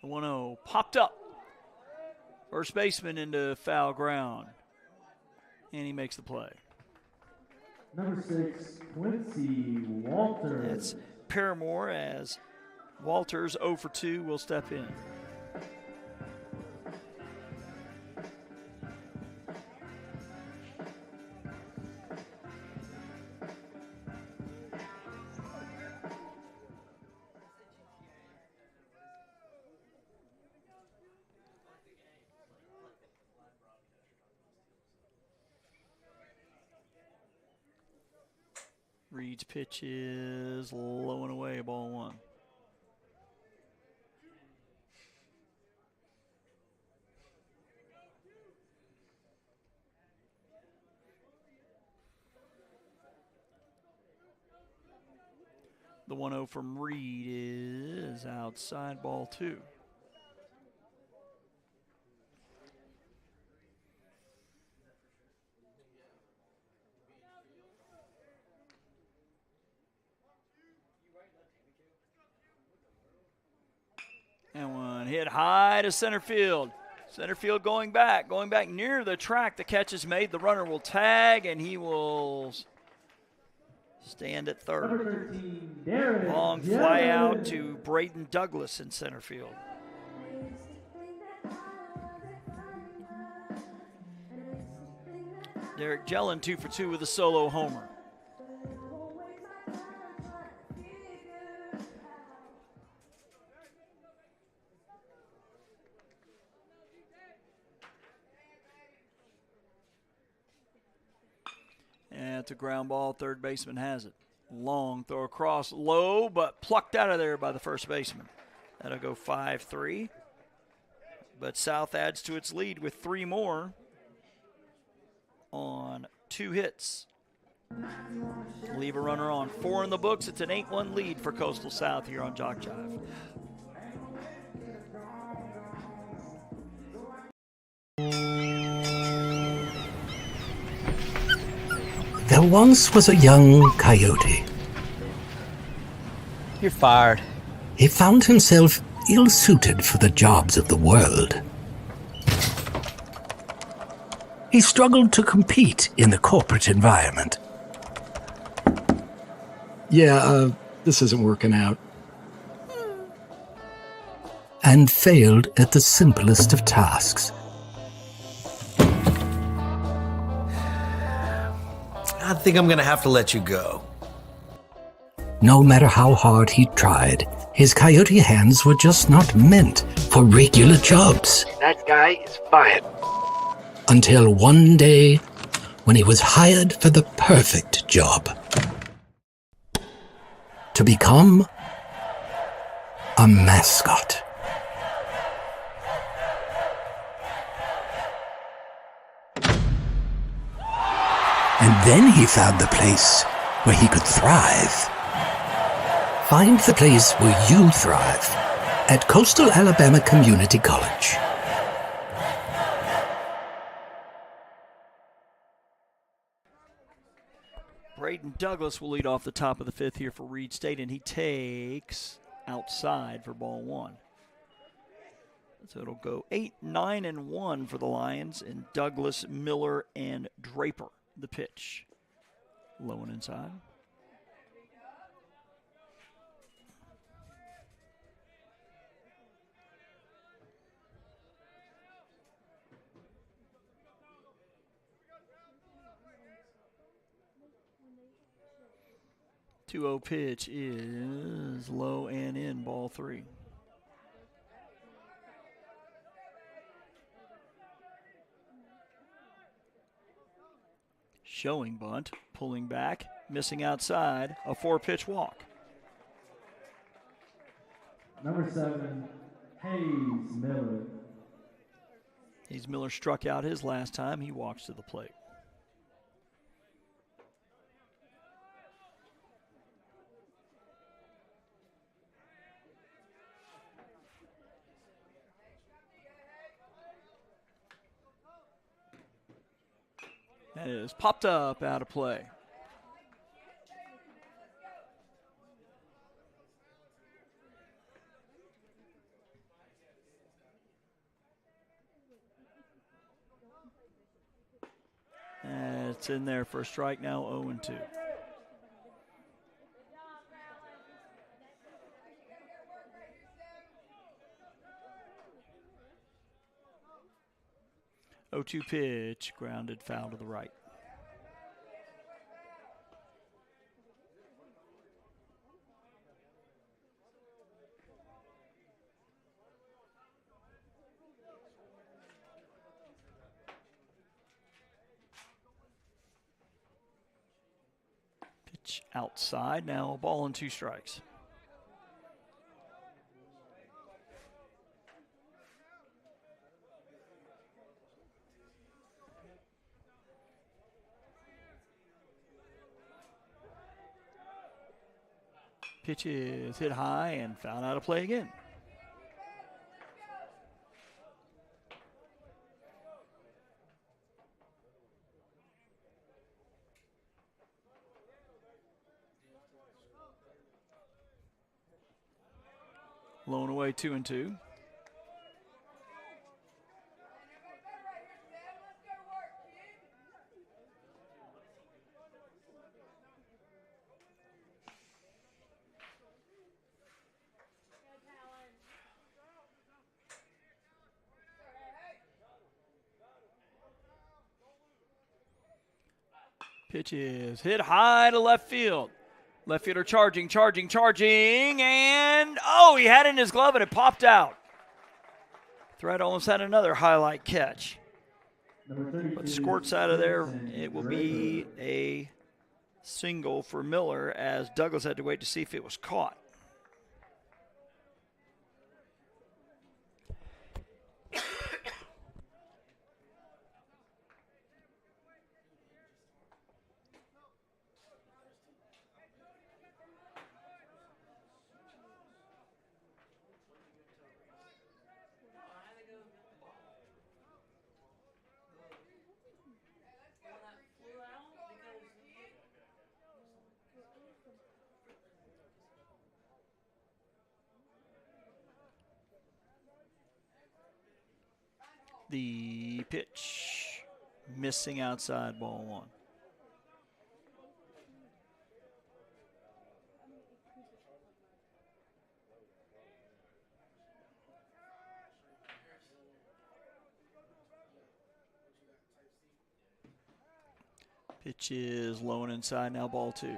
The 1-0 popped up. First baseman into foul ground. And he makes the play. Number 6, Quincy Walters. That's Paramore as Walters 0 for 2 will step in. Reid's pitch is low and away, ball one. The 1-0 from Reid is outside, ball two. And one hit high to center field. Center field going back near the track. The catch is made. The runner will tag, and he will stand at third. 13, Long fly out to Braden Douglas in center field. Derek Jellin 2 for 2 with a solo homer. And it's a ground ball. Third baseman has it. Long throw across, low, but plucked out of there by the first baseman. That'll go 5-3. But South adds to its lead with 3 more on 2 hits. Leave a runner on. 4 in the books. It's an 8-1 lead for Coastal South here on JockJive. There once was a young coyote. You're fired. He found himself ill-suited for the jobs of the world. He struggled to compete in the corporate environment. Yeah, this isn't working out. And failed at the simplest of tasks. I think I'm gonna have to let you go. No matter how hard he tried, his coyote hands were just not meant for regular jobs. That guy is fired. Until one day, when he was hired for the perfect job. To become a mascot. And then he found the place where he could thrive. Find the place where you thrive at Coastal Alabama Community College. Braden Douglas will lead off the top of the 5th here for Reid State, and he takes outside for ball one. So it'll go 8-9-1 for the Lions, and Douglas, Miller, and Draper the pitch. Low and inside. The 2-0 pitch is low and in, ball three. Showing bunt, pulling back, missing outside, a 4-pitch walk. Number 7, Hayes Miller. Hayes Miller struck out his last time. He walks to the plate. That is popped up out of play. And it's in there for a strike now, 0-2. O2 pitch, grounded foul to the right. Pitch pitch outside. Now a ball and 2 strikes. Pitch is hit high and fouled out of play again. Blown away 2-2. Pitch is hit high to left field. Left fielder charging, and he had it in his glove and it popped out. Thread almost had another highlight catch. But squirts out of there. It will be a single for Miller as Douglas had to wait to see if it was caught. The pitch, missing outside, ball 1. Pitch is low and inside, now ball 2.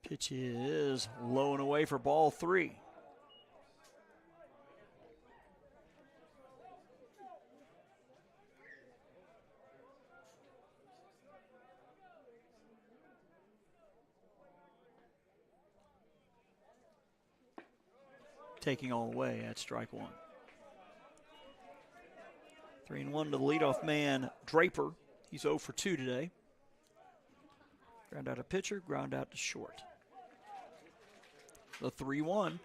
Pitch is low and away for ball 3. Taking all the way at strike 1. 3-1 to the leadoff man, Draper. He's 0 for 2 today. Ground out a pitcher, ground out to short. The 3-1.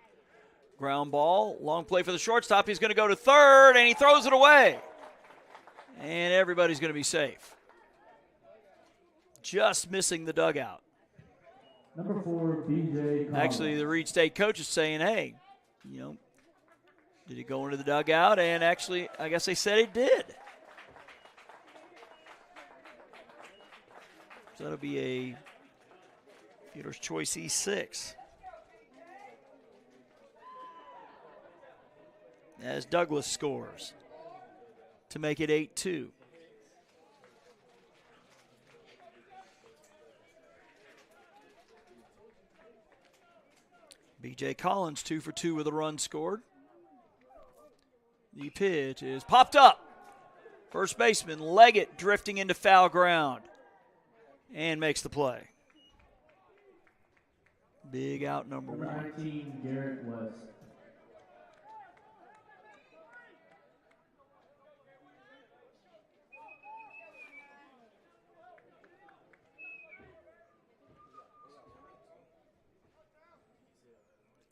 Ground ball, long play for the shortstop. He's going to go to third, and he throws it away. And everybody's going to be safe. Just missing the dugout. Number 4, BJ Collins. Actually, the Reid State coach is saying, hey, did he go into the dugout? And actually, I guess they said he did. So that'll be a fielder's choice E6. As Douglas scores to make it 8-2. B.J. Collins 2 for 2 with a run scored. The pitch is popped up. First baseman Leggett drifting into foul ground and makes the play. Big out number 1. 19, Garrett West.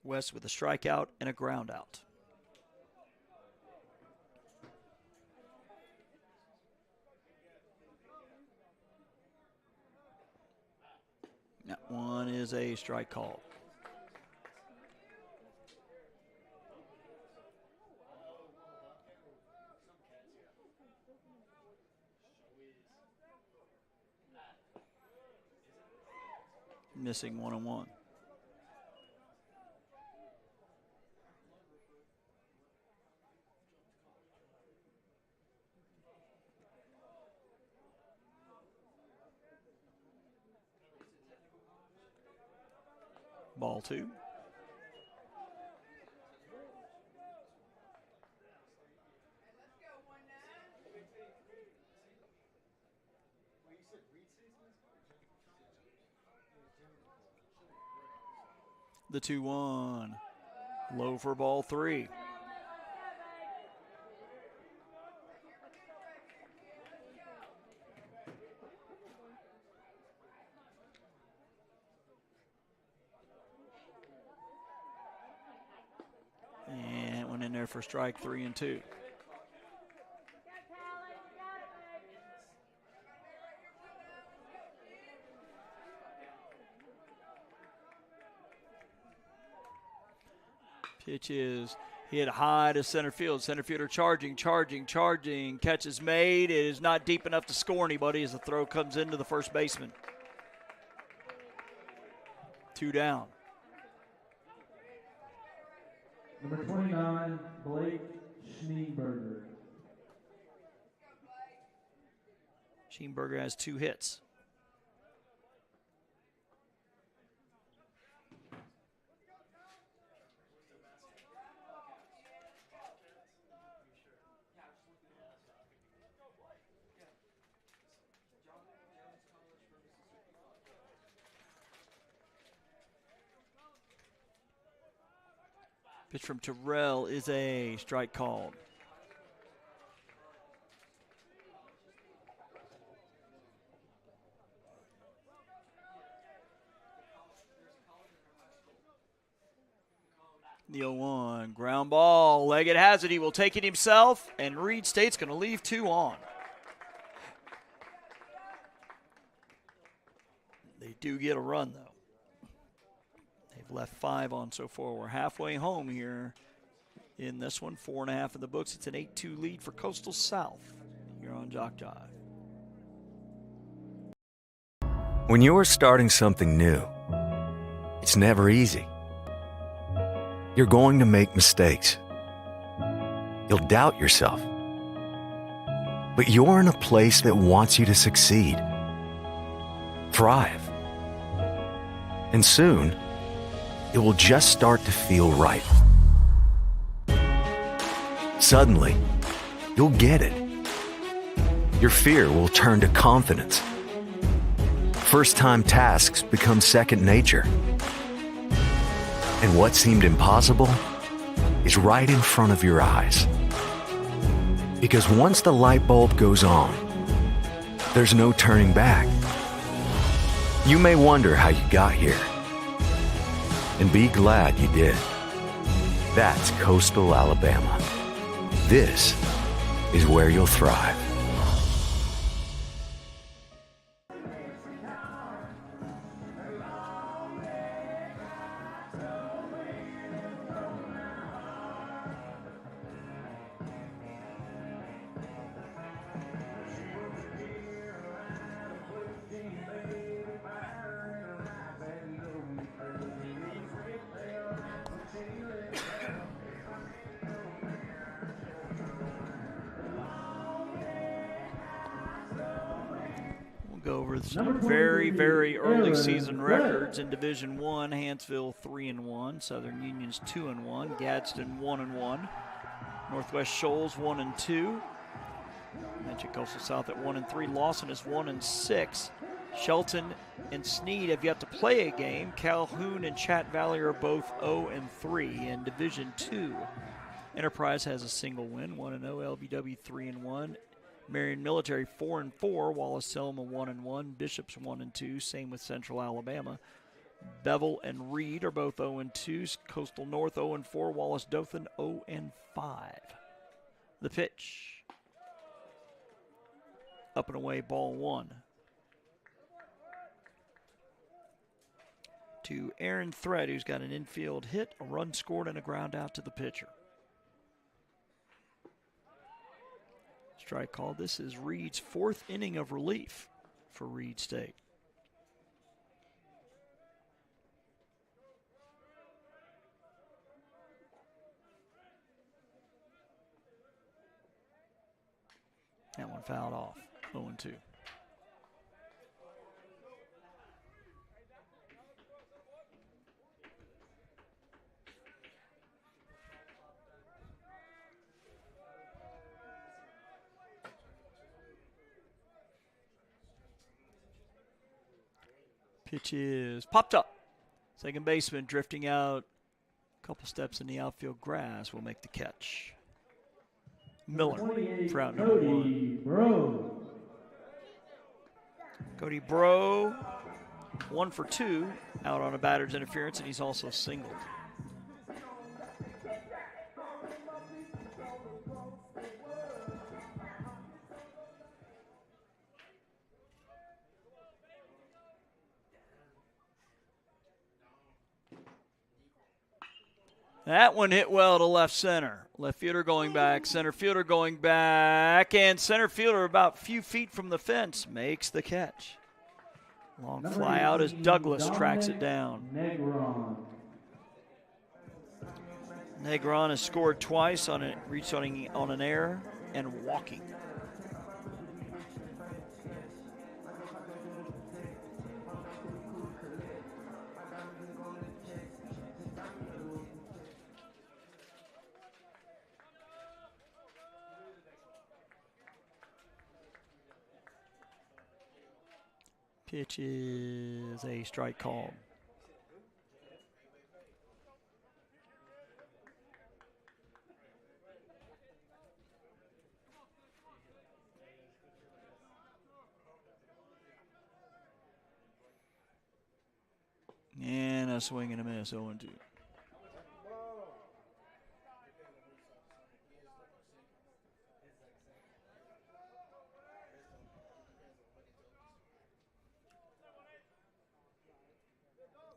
West with a strikeout and a ground out. That one is a strike call. Missing 1-1. Ball 2. The 2-1. Low for ball 3. And went in there for strike 3 and 2. Pitch is hit high to center field. Center fielder charging. Catch is made. It is not deep enough to score anybody as the throw comes into the first baseman. 2 down. Number 29, Blake Schneeberger. Schneeberger has 2 hits. Pitch from Terrell is a strike called. The 0-1, ground ball, Leggett has it, he will take it himself, and Reid State's going to leave 2 on. They do get a run, though. They've left 5 on so far. We're halfway home here in this one. 4.5 in the books. It's an 8-2 lead for Coastal South here on JockJive. When you're starting something new, it's never easy. You're going to make mistakes. You'll doubt yourself. But you're in a place that wants you to succeed, thrive. And soon, it will just start to feel right. Suddenly, you'll get it. Your fear will turn to confidence. First-time tasks become second nature. And what seemed impossible is right in front of your eyes. Because once the light bulb goes on, there's no turning back. You may wonder how you got here, and be glad you did. That's Coastal Alabama. This is where you'll thrive. Go over some very early season records in Division I. Hansville 3-1, Southern Union's 2-1, Gadsden 1-1, Northwest Shoals 1-2. Mentioned Coastal South at 1-3. Lawson is 1-6. Shelton and Sneed have yet to play a game. Calhoun and Chat Valley are both 0-3 in Division II. Enterprise has a single win, 1-0. LBW 3-1. Marion Military 4-4, Wallace-Selma 1-1, Bishops 1-2, same with Central Alabama. Bevel and Reid are both 0-2, Coastal North 0-4, Wallace-Dothan 0-5. The pitch. Up and away, ball 1. To Aaron Thread, who's got an infield hit, a run scored, and a ground out to the pitcher. Strike call. This is Reid's 4th inning of relief for Reid State. That one fouled off. 0-2. Pitch is popped up. Second baseman drifting out a couple steps in the outfield grass will make the catch. Miller for out number 1. Cody Bro, 1 for 2, out on a batter's interference, and he's also singled. That one hit well to left center. Left fielder going back, center fielder going back, and center fielder about a few feet from the fence makes the catch. Long fly out as Douglas tracks it down. Negron has scored twice on it, reaching on an error and walking. Pitch is a strike call. And a swing and a miss, 0-2.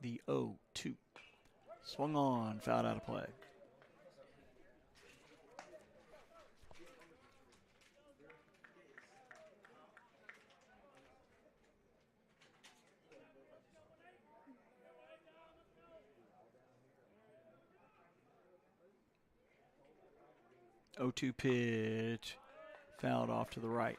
The 0-2. Swung on, fouled out of play. O2 pitch, fouled off to the right.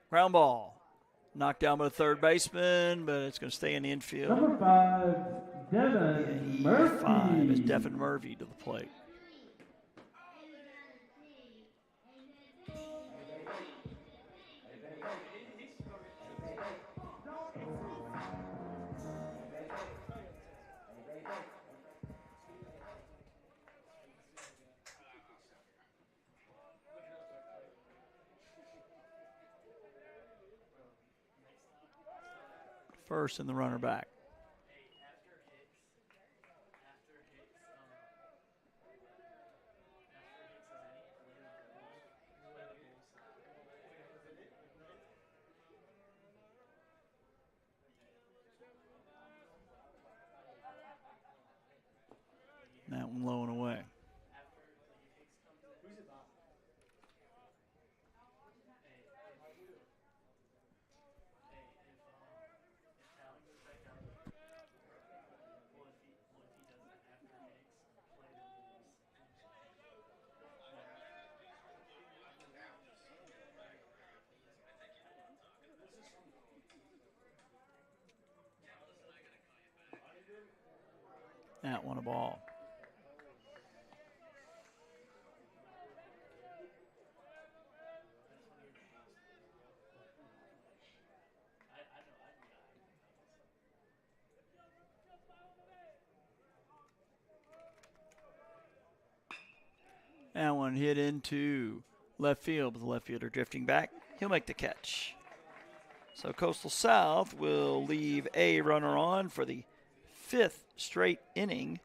Ground ball. Knocked down by the third baseman, but it's going to stay in the infield. Number 5, Devin Murphy. 5 is Devin Murphy to the plate. First and the runner back. That one low and away. That one a ball. That one hit into left field, with the left fielder drifting back. He'll make the catch. So Coastal South will leave a runner on for the 5th straight inning,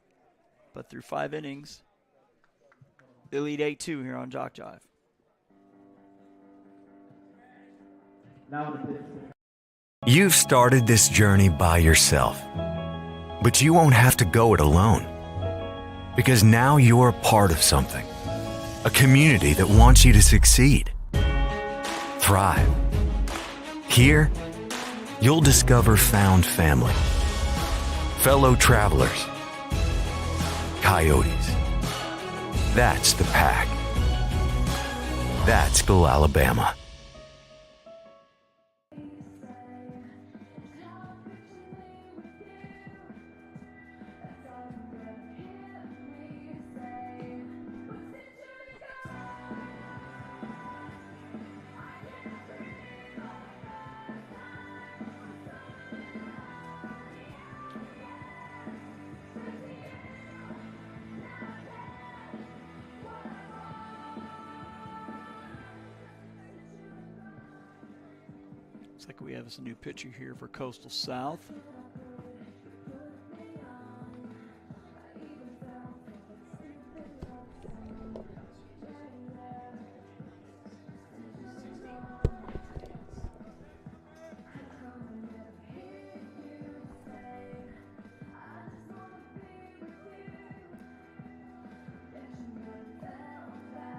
but through 5 innings, they lead 8-2 here on JockJive. You've started this journey by yourself, but you won't have to go it alone, because now you're a part of something, a community that wants you to succeed, thrive. Here, you'll discover found family, fellow travelers, coyotes. That's the pack. That's School, Alabama. Looks like we have us a new pitcher here for Coastal South.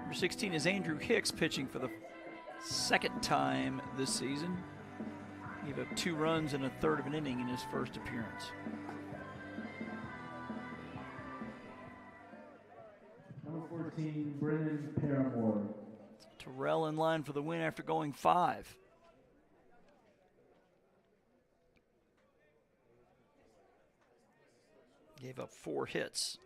Number 16 is Andrew Hicks pitching for the second time this season. He gave up 2 runs in a third of an inning in his first appearance. Number 14, Brennan Paramore. Terrell in line for the win after going 5. Gave up 4 hits.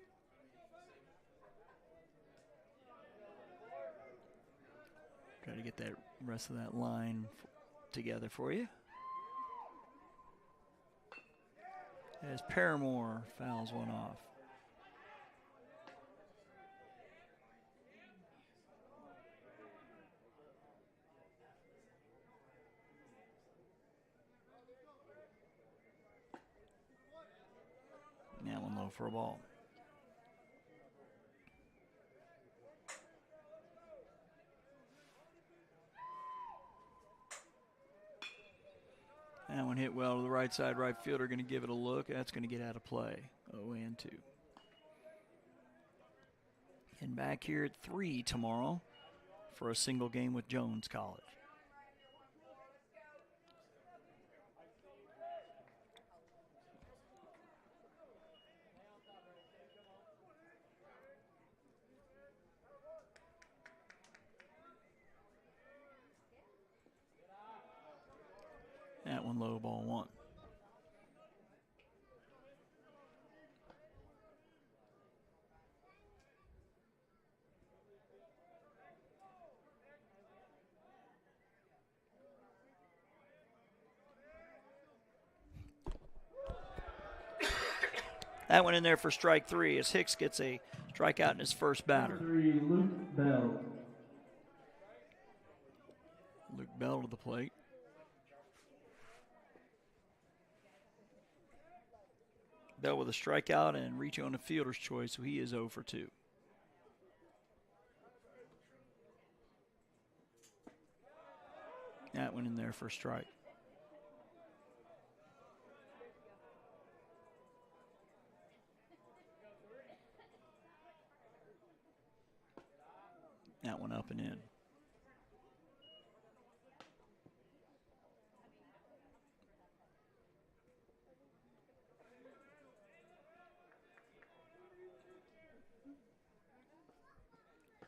Try to get that rest of that line together for you. As Paramore fouls one off. Now one low for a ball. That one hit well to the right side. Right fielder going to give it a look. That's going to get out of play. 0-2. And back here at 3 tomorrow for a single game with Jones College. That one low, ball 1. That one in there for strike 3 as Hicks gets a strikeout in his first batter. Number 3, Luke Bell. Luke Bell to the plate. Bell with a strikeout and reaching on a fielder's choice, so he is 0 for 2. That one in there for a strike. That one up and in.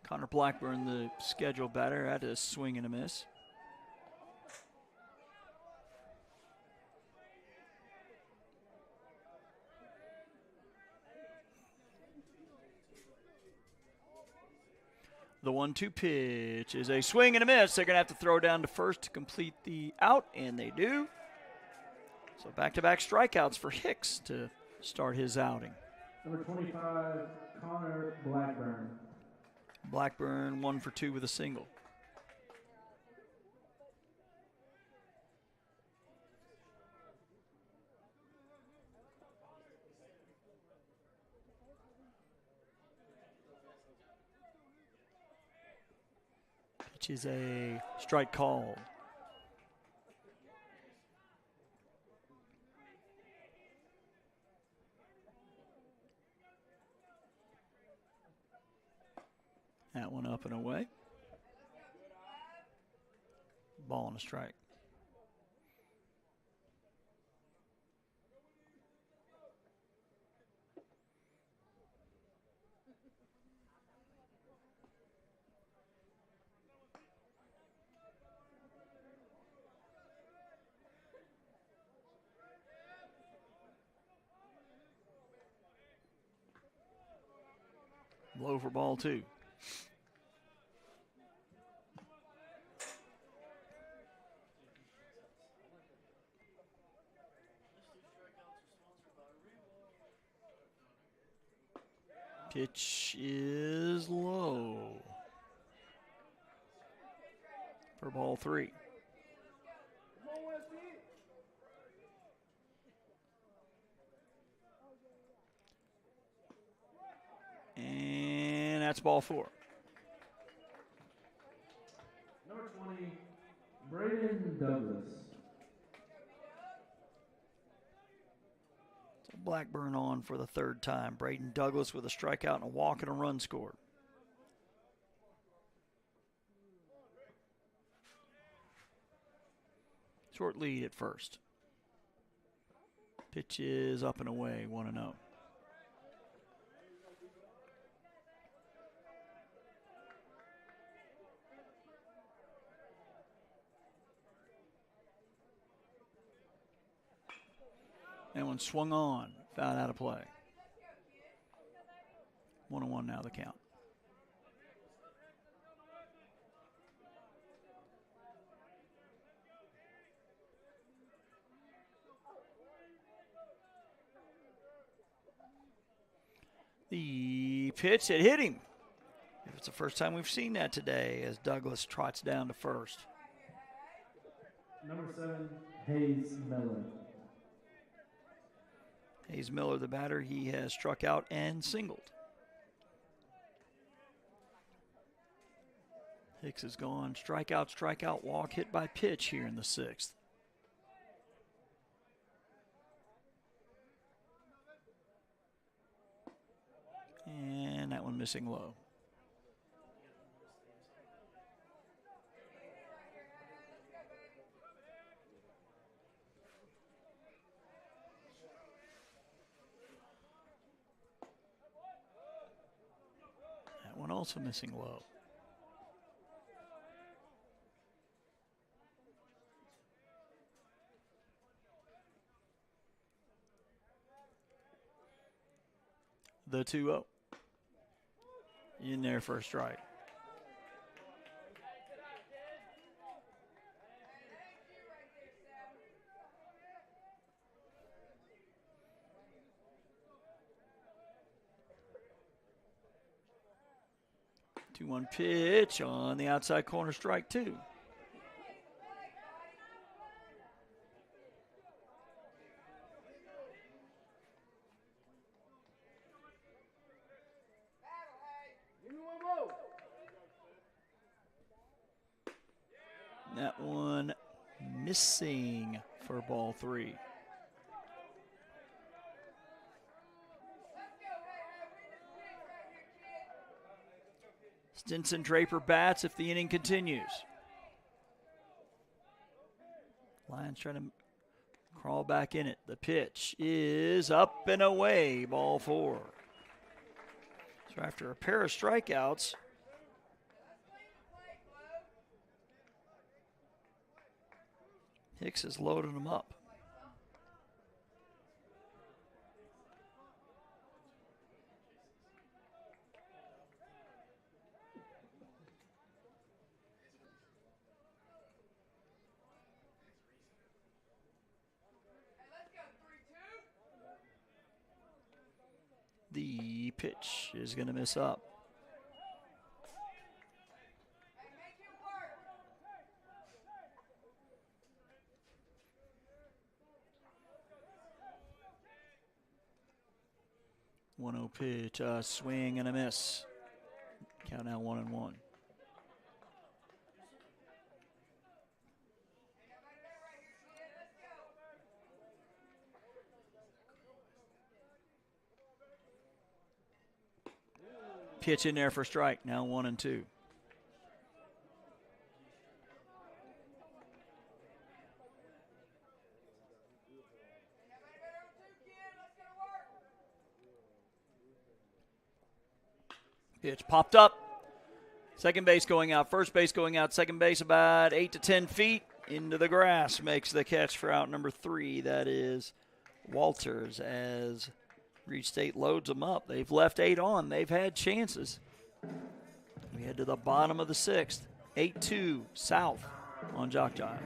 Connor Blackburn, the scheduled batter, had a swing and a miss. The 1-2 pitch is a swing and a miss. They're going to have to throw down to first to complete the out, and they do. So back-to-back strikeouts for Hicks to start his outing. Number 25, Connor Blackburn. Blackburn 1 for 2 with a single. Pitch is a strike called. That one up and away. Ball and a strike. Low for ball 2. Pitch is low for ball 3. ball 4. Number 20, Braden Douglas. So Blackburn on for the 3rd time. Braden Douglas with a strikeout and a walk and a run scored. Short lead at first. Pitch is up and away, 1-0. That one swung on, fouled out of play. 1-1 now the count. The pitch, it hit him. It's the first time we've seen that today as Douglas trots down to first. Number 7, Hayes Miller. Hayes Miller, the batter, he has struck out and singled. Hicks is gone. Strikeout, strikeout, walk, hit by pitch here in the 6th. And that one missing low. That one also missing low. The 2-0. In there for a strike. Two 2-1 pitch on the outside corner, strike 2. That one missing for ball 3. Stinson Draper bats if the inning continues. Lions trying to crawl back in it. The pitch is up and away, ball 4. So after a pair of strikeouts, Hicks is loading them up. The pitch is going to miss up. One-0 pitch, a swing and a miss. Count now 1-1. Pitch in there for strike, now 1-2. Pitch popped up. Second base going out, first base going out, second base about 8 to 10 feet into the grass. Makes the catch for out number 3. That is Walters as Reid State loads them up. They've left 8 on. They've had chances. We head to the bottom of the 6th. 8-2 South on JockJive.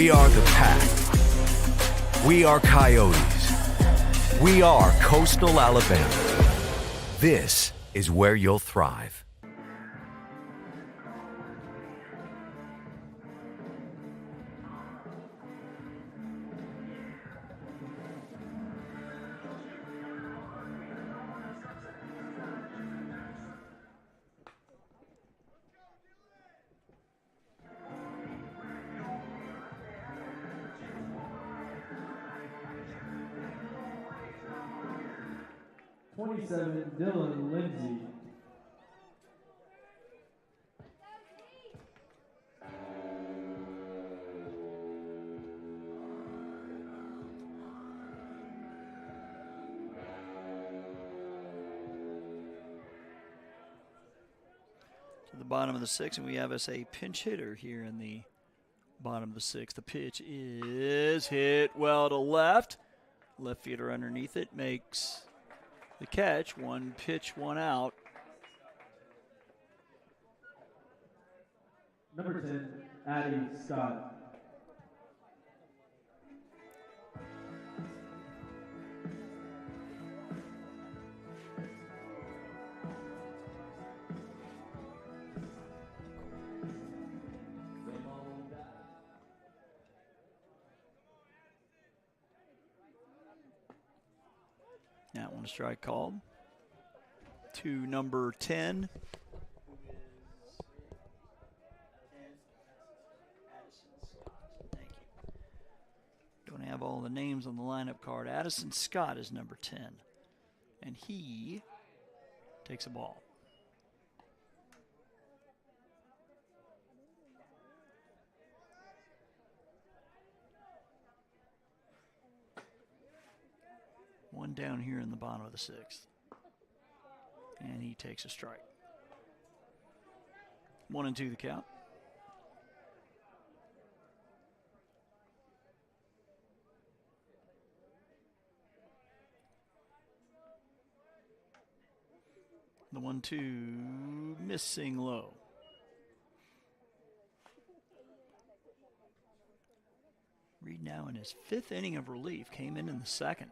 We are the Pack. We are Coyotes. We are Coastal Alabama. This is where you'll thrive. Dylan Lindsay. To the bottom of the sixth, and we have us a pinch hitter here in the bottom of the sixth. The pitch is hit well to left. Left fielder underneath it makes the catch. One pitch, one out. Number 10, Addie Scott. That one, a strike called. To number 10. Thank you. Don't have all the names on the lineup card. Addison Scott is number 10. And he takes a ball. One down here in the bottom of the sixth. And he takes a strike. 1-2 the count. The 1-2 missing low. Reid now in his fifth inning of relief, came in the second.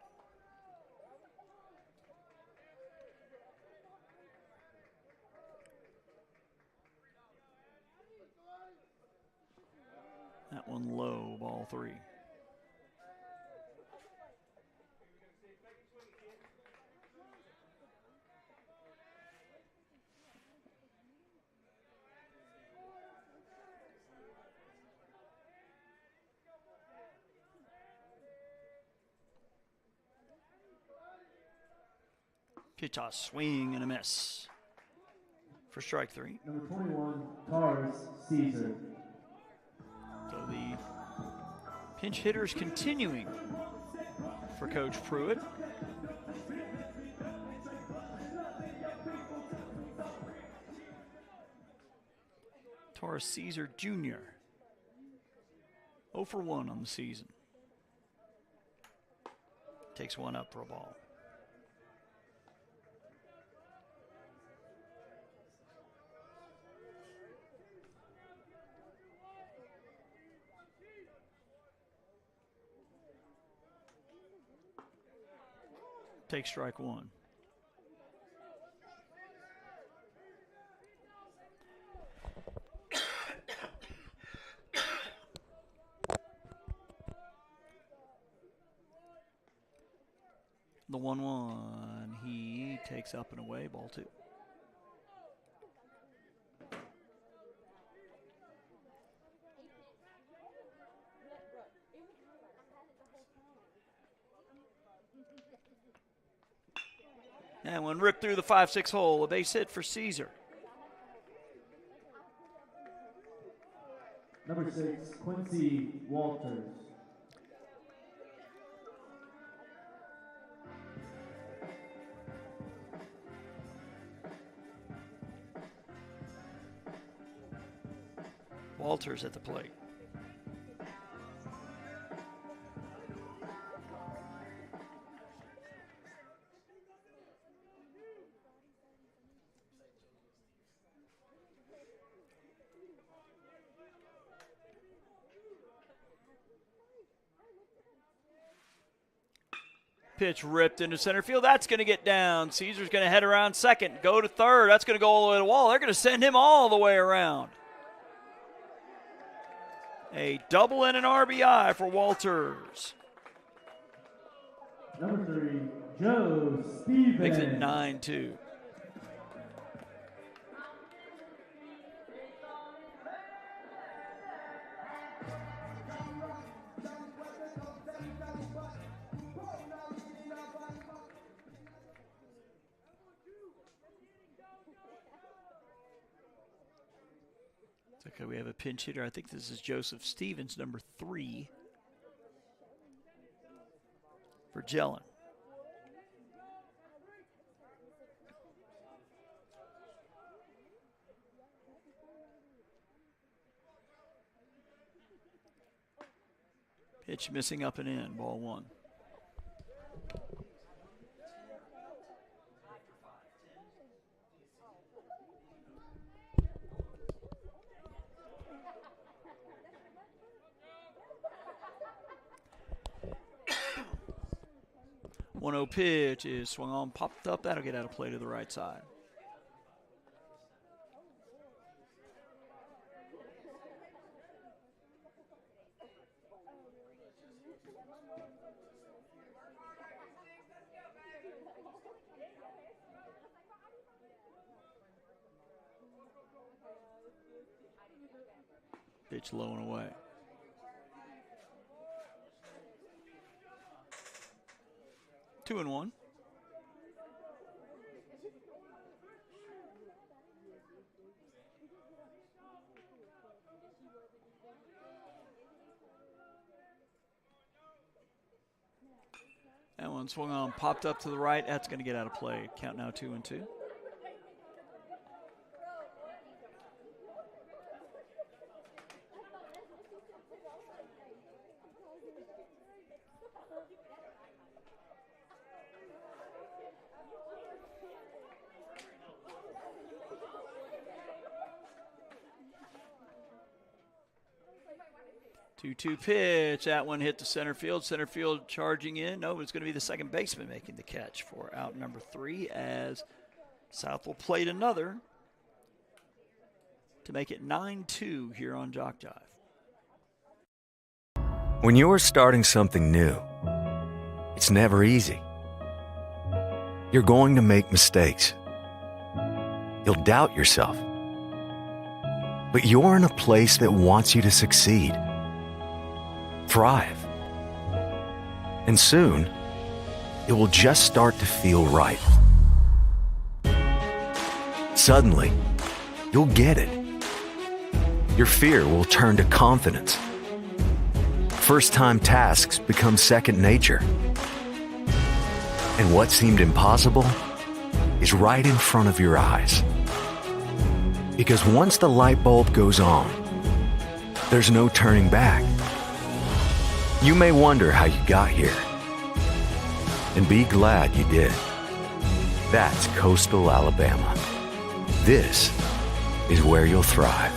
That one low, ball 3. Pitch toss, swing and a miss for strike 3. Number 21, Taurus Caesar. So the pinch hitters continuing for Coach Pruitt. Taurus Caesar Jr. 0 for 1 on the season. Takes one up for a ball. Take strike 1. The 1-1, he takes up and away, ball 2. And one ripped through the 5-6 hole, a base hit for Caesar. Number 6, Quincy Walters. Walters at the plate. Pitch ripped into center field. That's going to get down. Caesar's going to head around second, go to third. That's going to go all the way to the wall. They're going to send him all the way around. A double and an RBI for Walters. Number 3, Joe Stevens. Makes it 9-2. Okay, we have a pinch hitter. I think this is Joseph Stevens, number 3 for Jellin. Pitch missing up and in, ball 1. One-0 pitch is swung on, popped up. That'll get out of play to the right side. Pitch low and away. Two and one. That one swung on, popped up to the right. That's going to get out of play. Count now 2-2. Two-two pitch. That one hit to center field. Center field charging in. No, it's going to be the second baseman making the catch for out number 3 as South will plate another to make it 9-2 here on JockJive. When you're starting something new, it's never easy. You're going to make mistakes. You'll doubt yourself. But you're in a place that wants you to succeed. Thrive. And soon, it will just start to feel right. Suddenly, you'll get it. Your fear will turn to confidence. First-time tasks become second nature. And what seemed impossible is right in front of your eyes. Because once the light bulb goes on, there's no turning back. You may wonder how you got here, and be glad you did. That's coastal Alabama. This is where you'll thrive.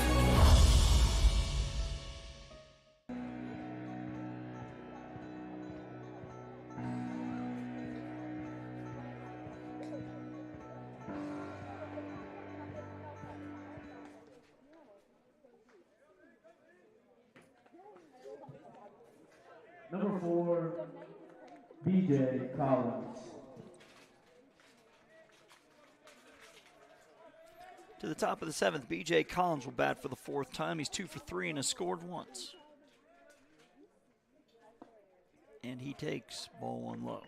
Number 4, BJ Collins. To the top of the 7th, BJ Collins will bat for the 4th time. He's 2 for 3 and has scored once. And he takes ball 1 low.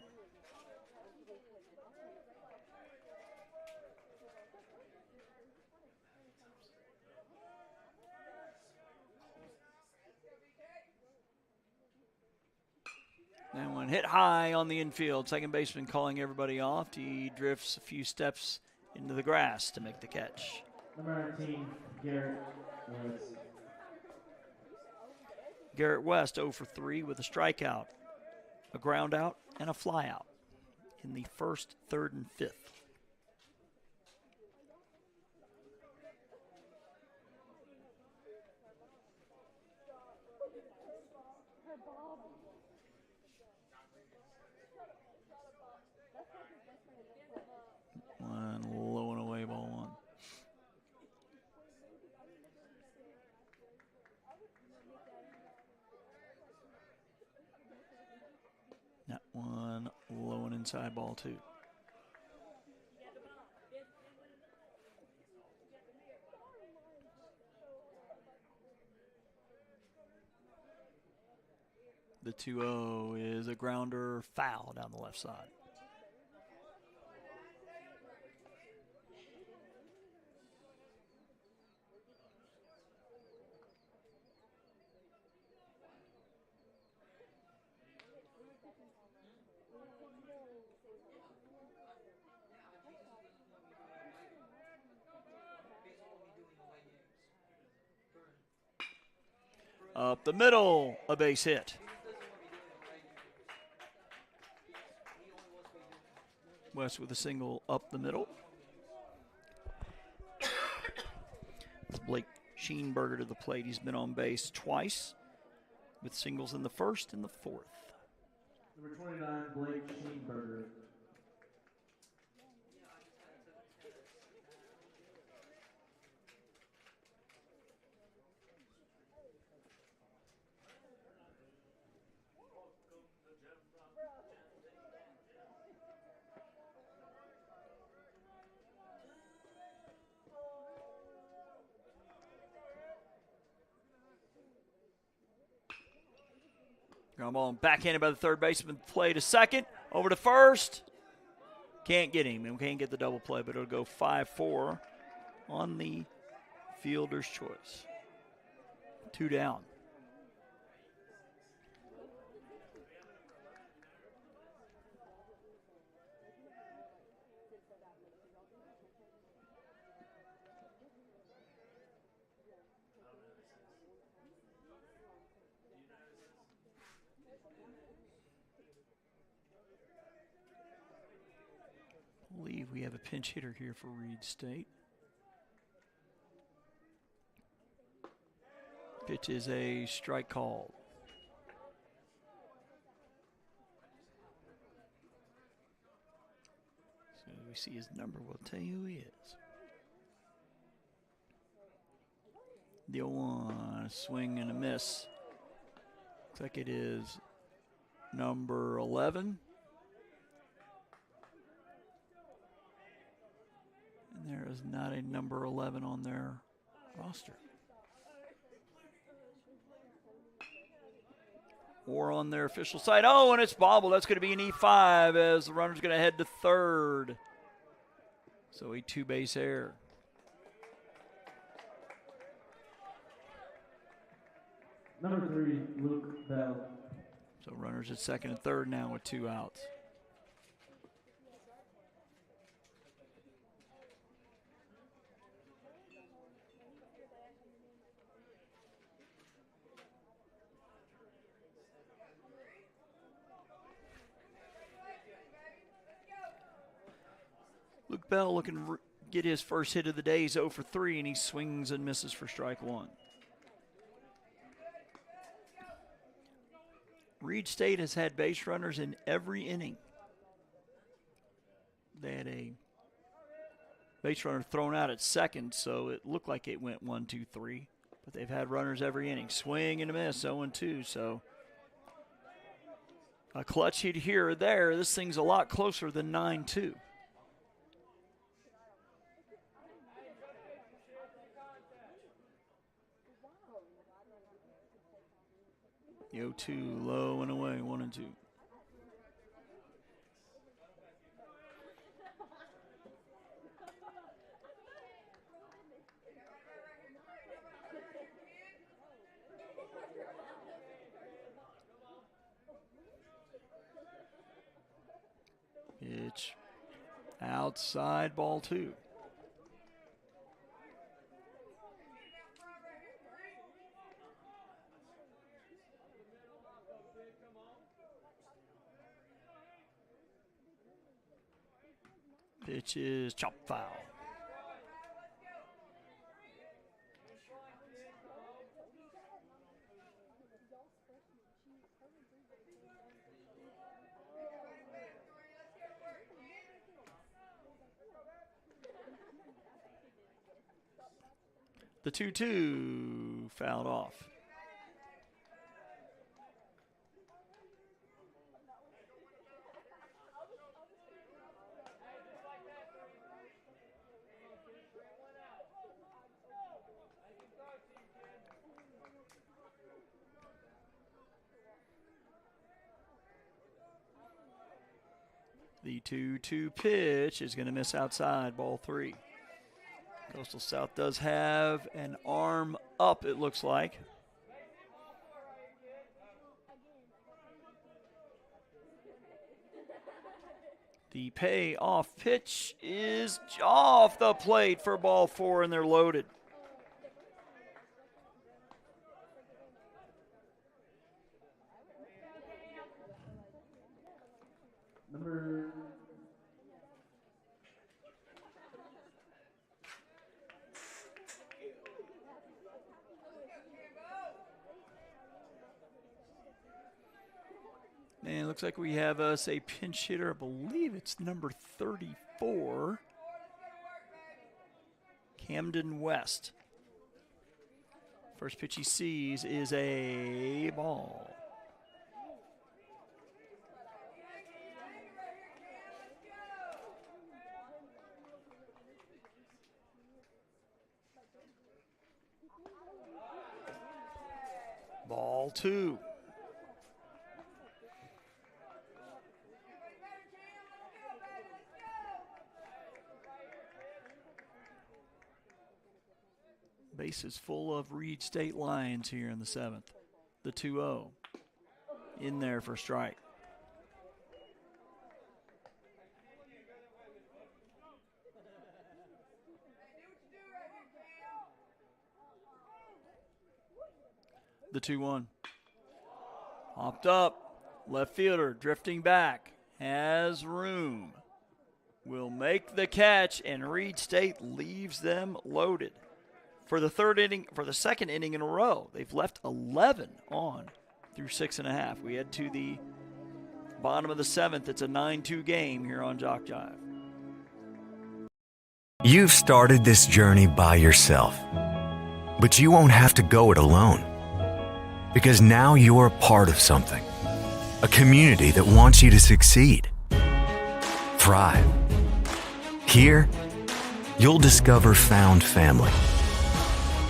That one hit high on the infield. Second baseman calling everybody off. He drifts a few steps into the grass to make the catch. Number 19, Garrett West. Garrett West 0 for 3 with a strikeout, a ground out, and a fly out in the 1st, 3rd, and 5th. inside ball 2. The 2-0 is a grounder foul down the left side. Up the middle, a base hit. West with a single up the middle. It's Blake Sheenberger to the plate. He's been on base twice with singles in the first and the fourth. Number 29, Blake Sheenberger. Ground ball backhanded by the third baseman. Play to second. Over to first. Can't get him. And can't get the double play, but it'll go 5-4 on the fielder's choice. 2 down. I believe we have a pinch hitter here for Reid State. Pitch is a strike call. As soon as we see his number, we'll tell you who he is. The 0-1, swing and a miss. Looks like it is number 11. And there is not a number 11 on their roster. Or on their official site. Oh, and it's bobbled. That's going to be an E5 as the runner's going to head to third. So a 2-base error. Number 3, Luke Bell. So runners at second and third now with 2 outs. Luke Bell looking to get his first hit of the day. He's 0 for 3, and he swings and misses for strike 1. Reid State has had base runners in every inning. They had a base runner thrown out at second, so it looked like it went 1, 2, 3. But they've had runners every inning. Swing and a miss, 0-2. So a clutch hit here or there. This thing's a lot closer than 9-2. The 0-2, low and away, 1-2. Pitch outside, ball 2. Pitch is chop foul. The 2-2 fouled off. The 2-2 pitch is going to miss outside, ball 3. Coastal South does have an arm up, it looks like. The payoff pitch is off the plate for ball 4, and they're loaded. Number And it looks like we have us a pinch hitter. I believe it's number 34, Camden West. First pitch he sees is a ball. Ball 2. Bases full of Reid State Lions here in the 7th. The 2-0 in there for strike. The 2-1. Hopped up. Left fielder drifting back. Has room. Will make the catch, and Reid State leaves them loaded. For the second inning in a row, they've left 11 on through 6.5. We head to the bottom of the 7th. It's a 9-2 game here on JockJive. You've started this journey by yourself, but you won't have to go it alone. Because now you're a part of something, a community that wants you to succeed, thrive. Here, you'll discover found family,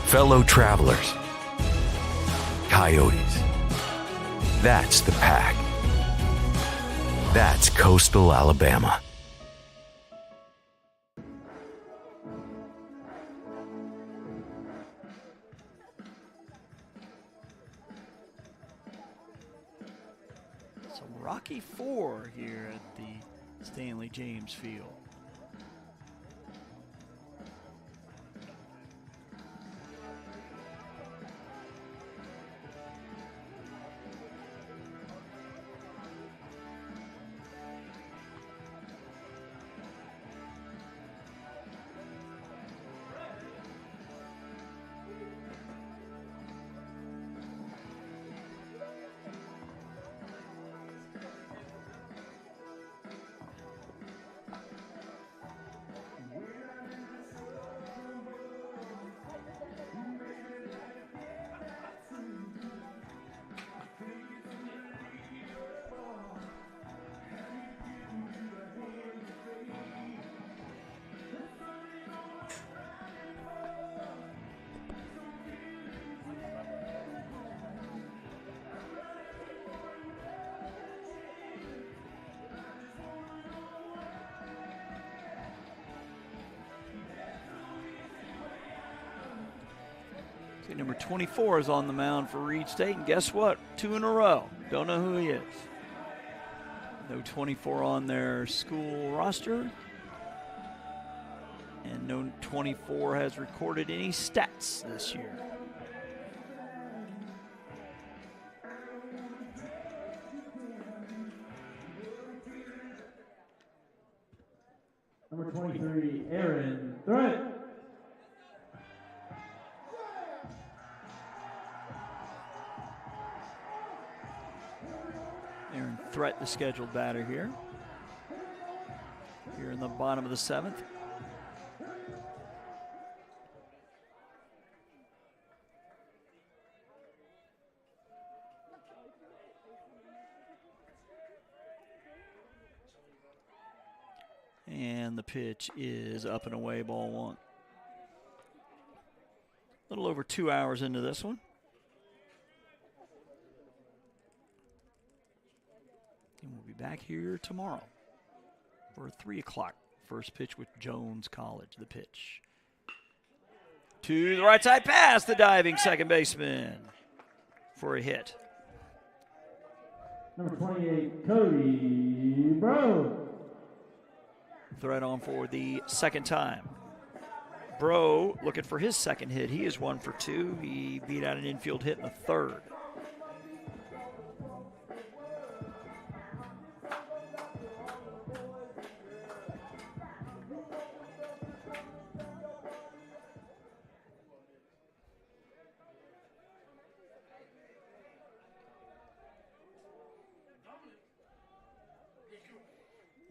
fellow travelers, coyotes. That's the pack. That's Coastal Alabama. So Rocky 4 here at the Stanley James Field. Number 24 is on the mound for Reid State, and guess what? 2 in a row. Don't know who he is. No 24 on their school roster, and no 24 has recorded any stats this year. Number 23, Aaron Threat. Aaron Threat, the scheduled batter here. Here in the bottom of the 7th. And the pitch is up and away, ball 1. A little over 2 hours into this one. And we'll be back here tomorrow. for 3 o'clock. First pitch with Jones College, the pitch. To the right side pass, the diving second baseman for a hit. Number 28, Cody Bro. Thread on for the second time. Bro looking for his second hit. He is 1 for 2. He beat out an infield hit in the third.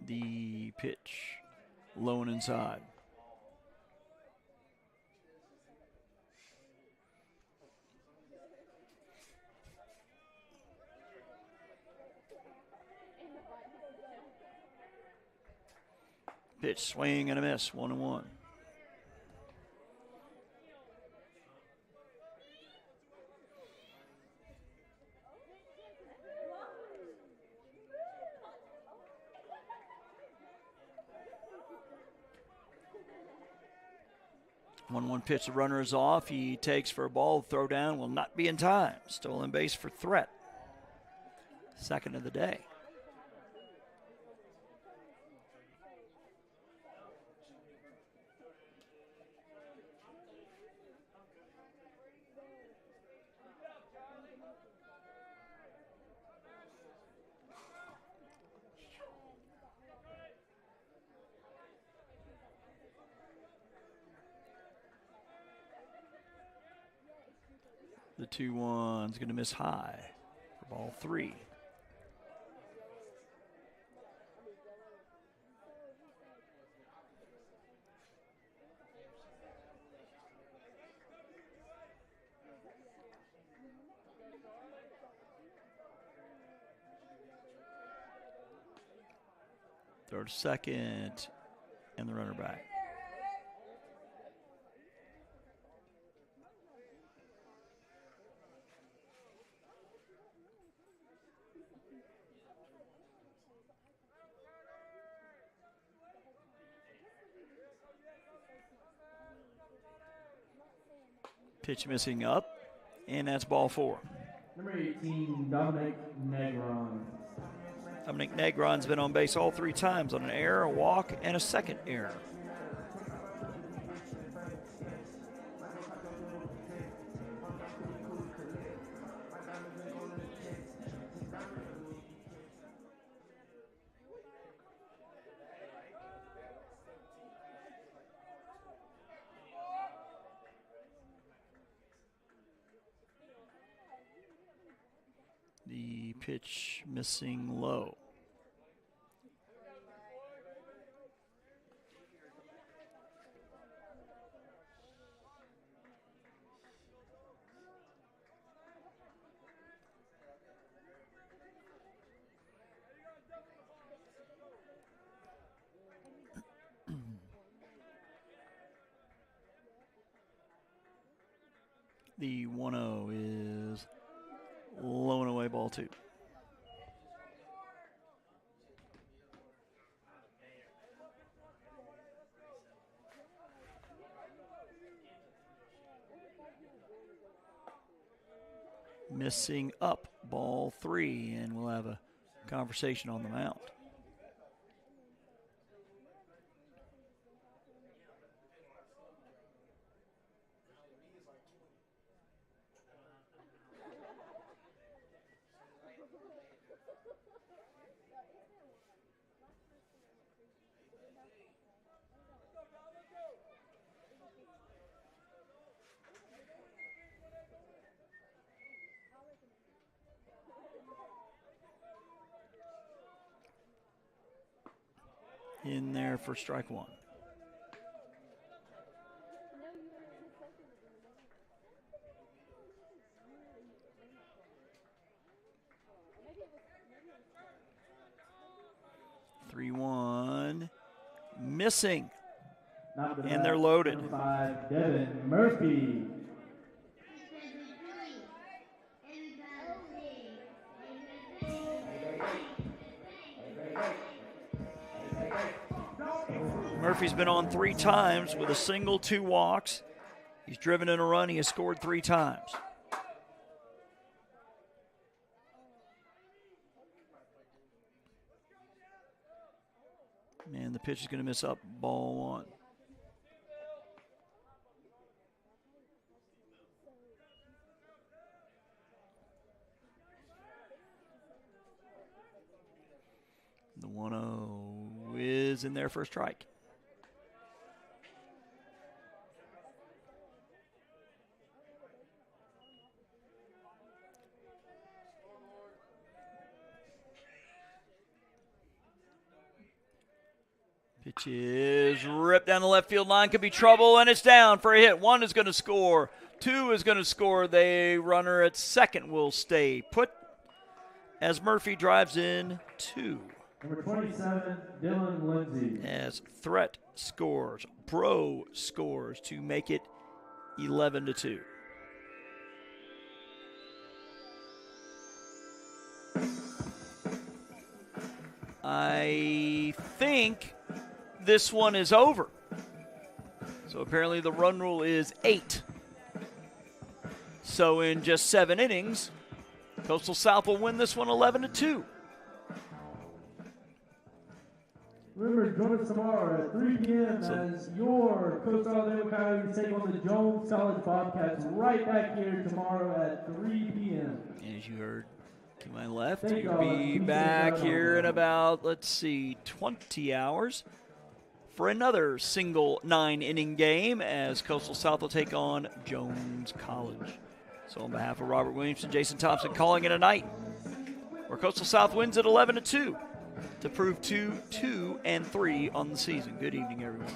The pitch, low and inside. Pitch, swing and a miss, 1-1. One pitch, the runner is off. He takes for a ball. Throw down will not be in time. Stolen base for threat. Second of the day. The 2-1's going to miss high for ball 3. Throw to second, and the runner back. Pitch missing up, and that's ball 4. Number 18, Dominic Negron. Dominic Negron's been on base all 3 times on an error, a walk, and a second error. The pitch missing low. The 1-0 is low and away, ball 2. Missing up, ball 3, and we'll have a conversation on the mound. In there for strike 1. Three one, missing, and they're loaded. Number 5, Devin Murphy. Murphy's been on 3 times with a single, 2 walks. He's driven in a run. He has scored 3 times. Man, the pitch is going to miss up. Ball 1. The 1-0 is in there for a strike. Pitch is ripped down the left field line. Could be trouble, and it's down for a hit. 1 is going to score. 2 is going to score. The runner at second will stay put as Murphy drives in 2. Number 27, Dylan Lindsay. As Threat scores, Bro scores to make it 11-2. I think this one is over. So apparently the run rule is 8. So in just 7 innings, Coastal South will win this one 11-2. Remember, join us tomorrow at 3 p.m. as your Coastal Alabama Coyotes take on the Jones College Bobcats right back here tomorrow at 3 p.m. As you heard to my left, you'll be back here in about, 20 hours for another single 9-inning game as Coastal South will take on Jones College. So on behalf of Robert Williamson, Jason Thompson calling it a night where Coastal South wins at 11-2 to prove 2-2-3 on the season. Good evening, everyone.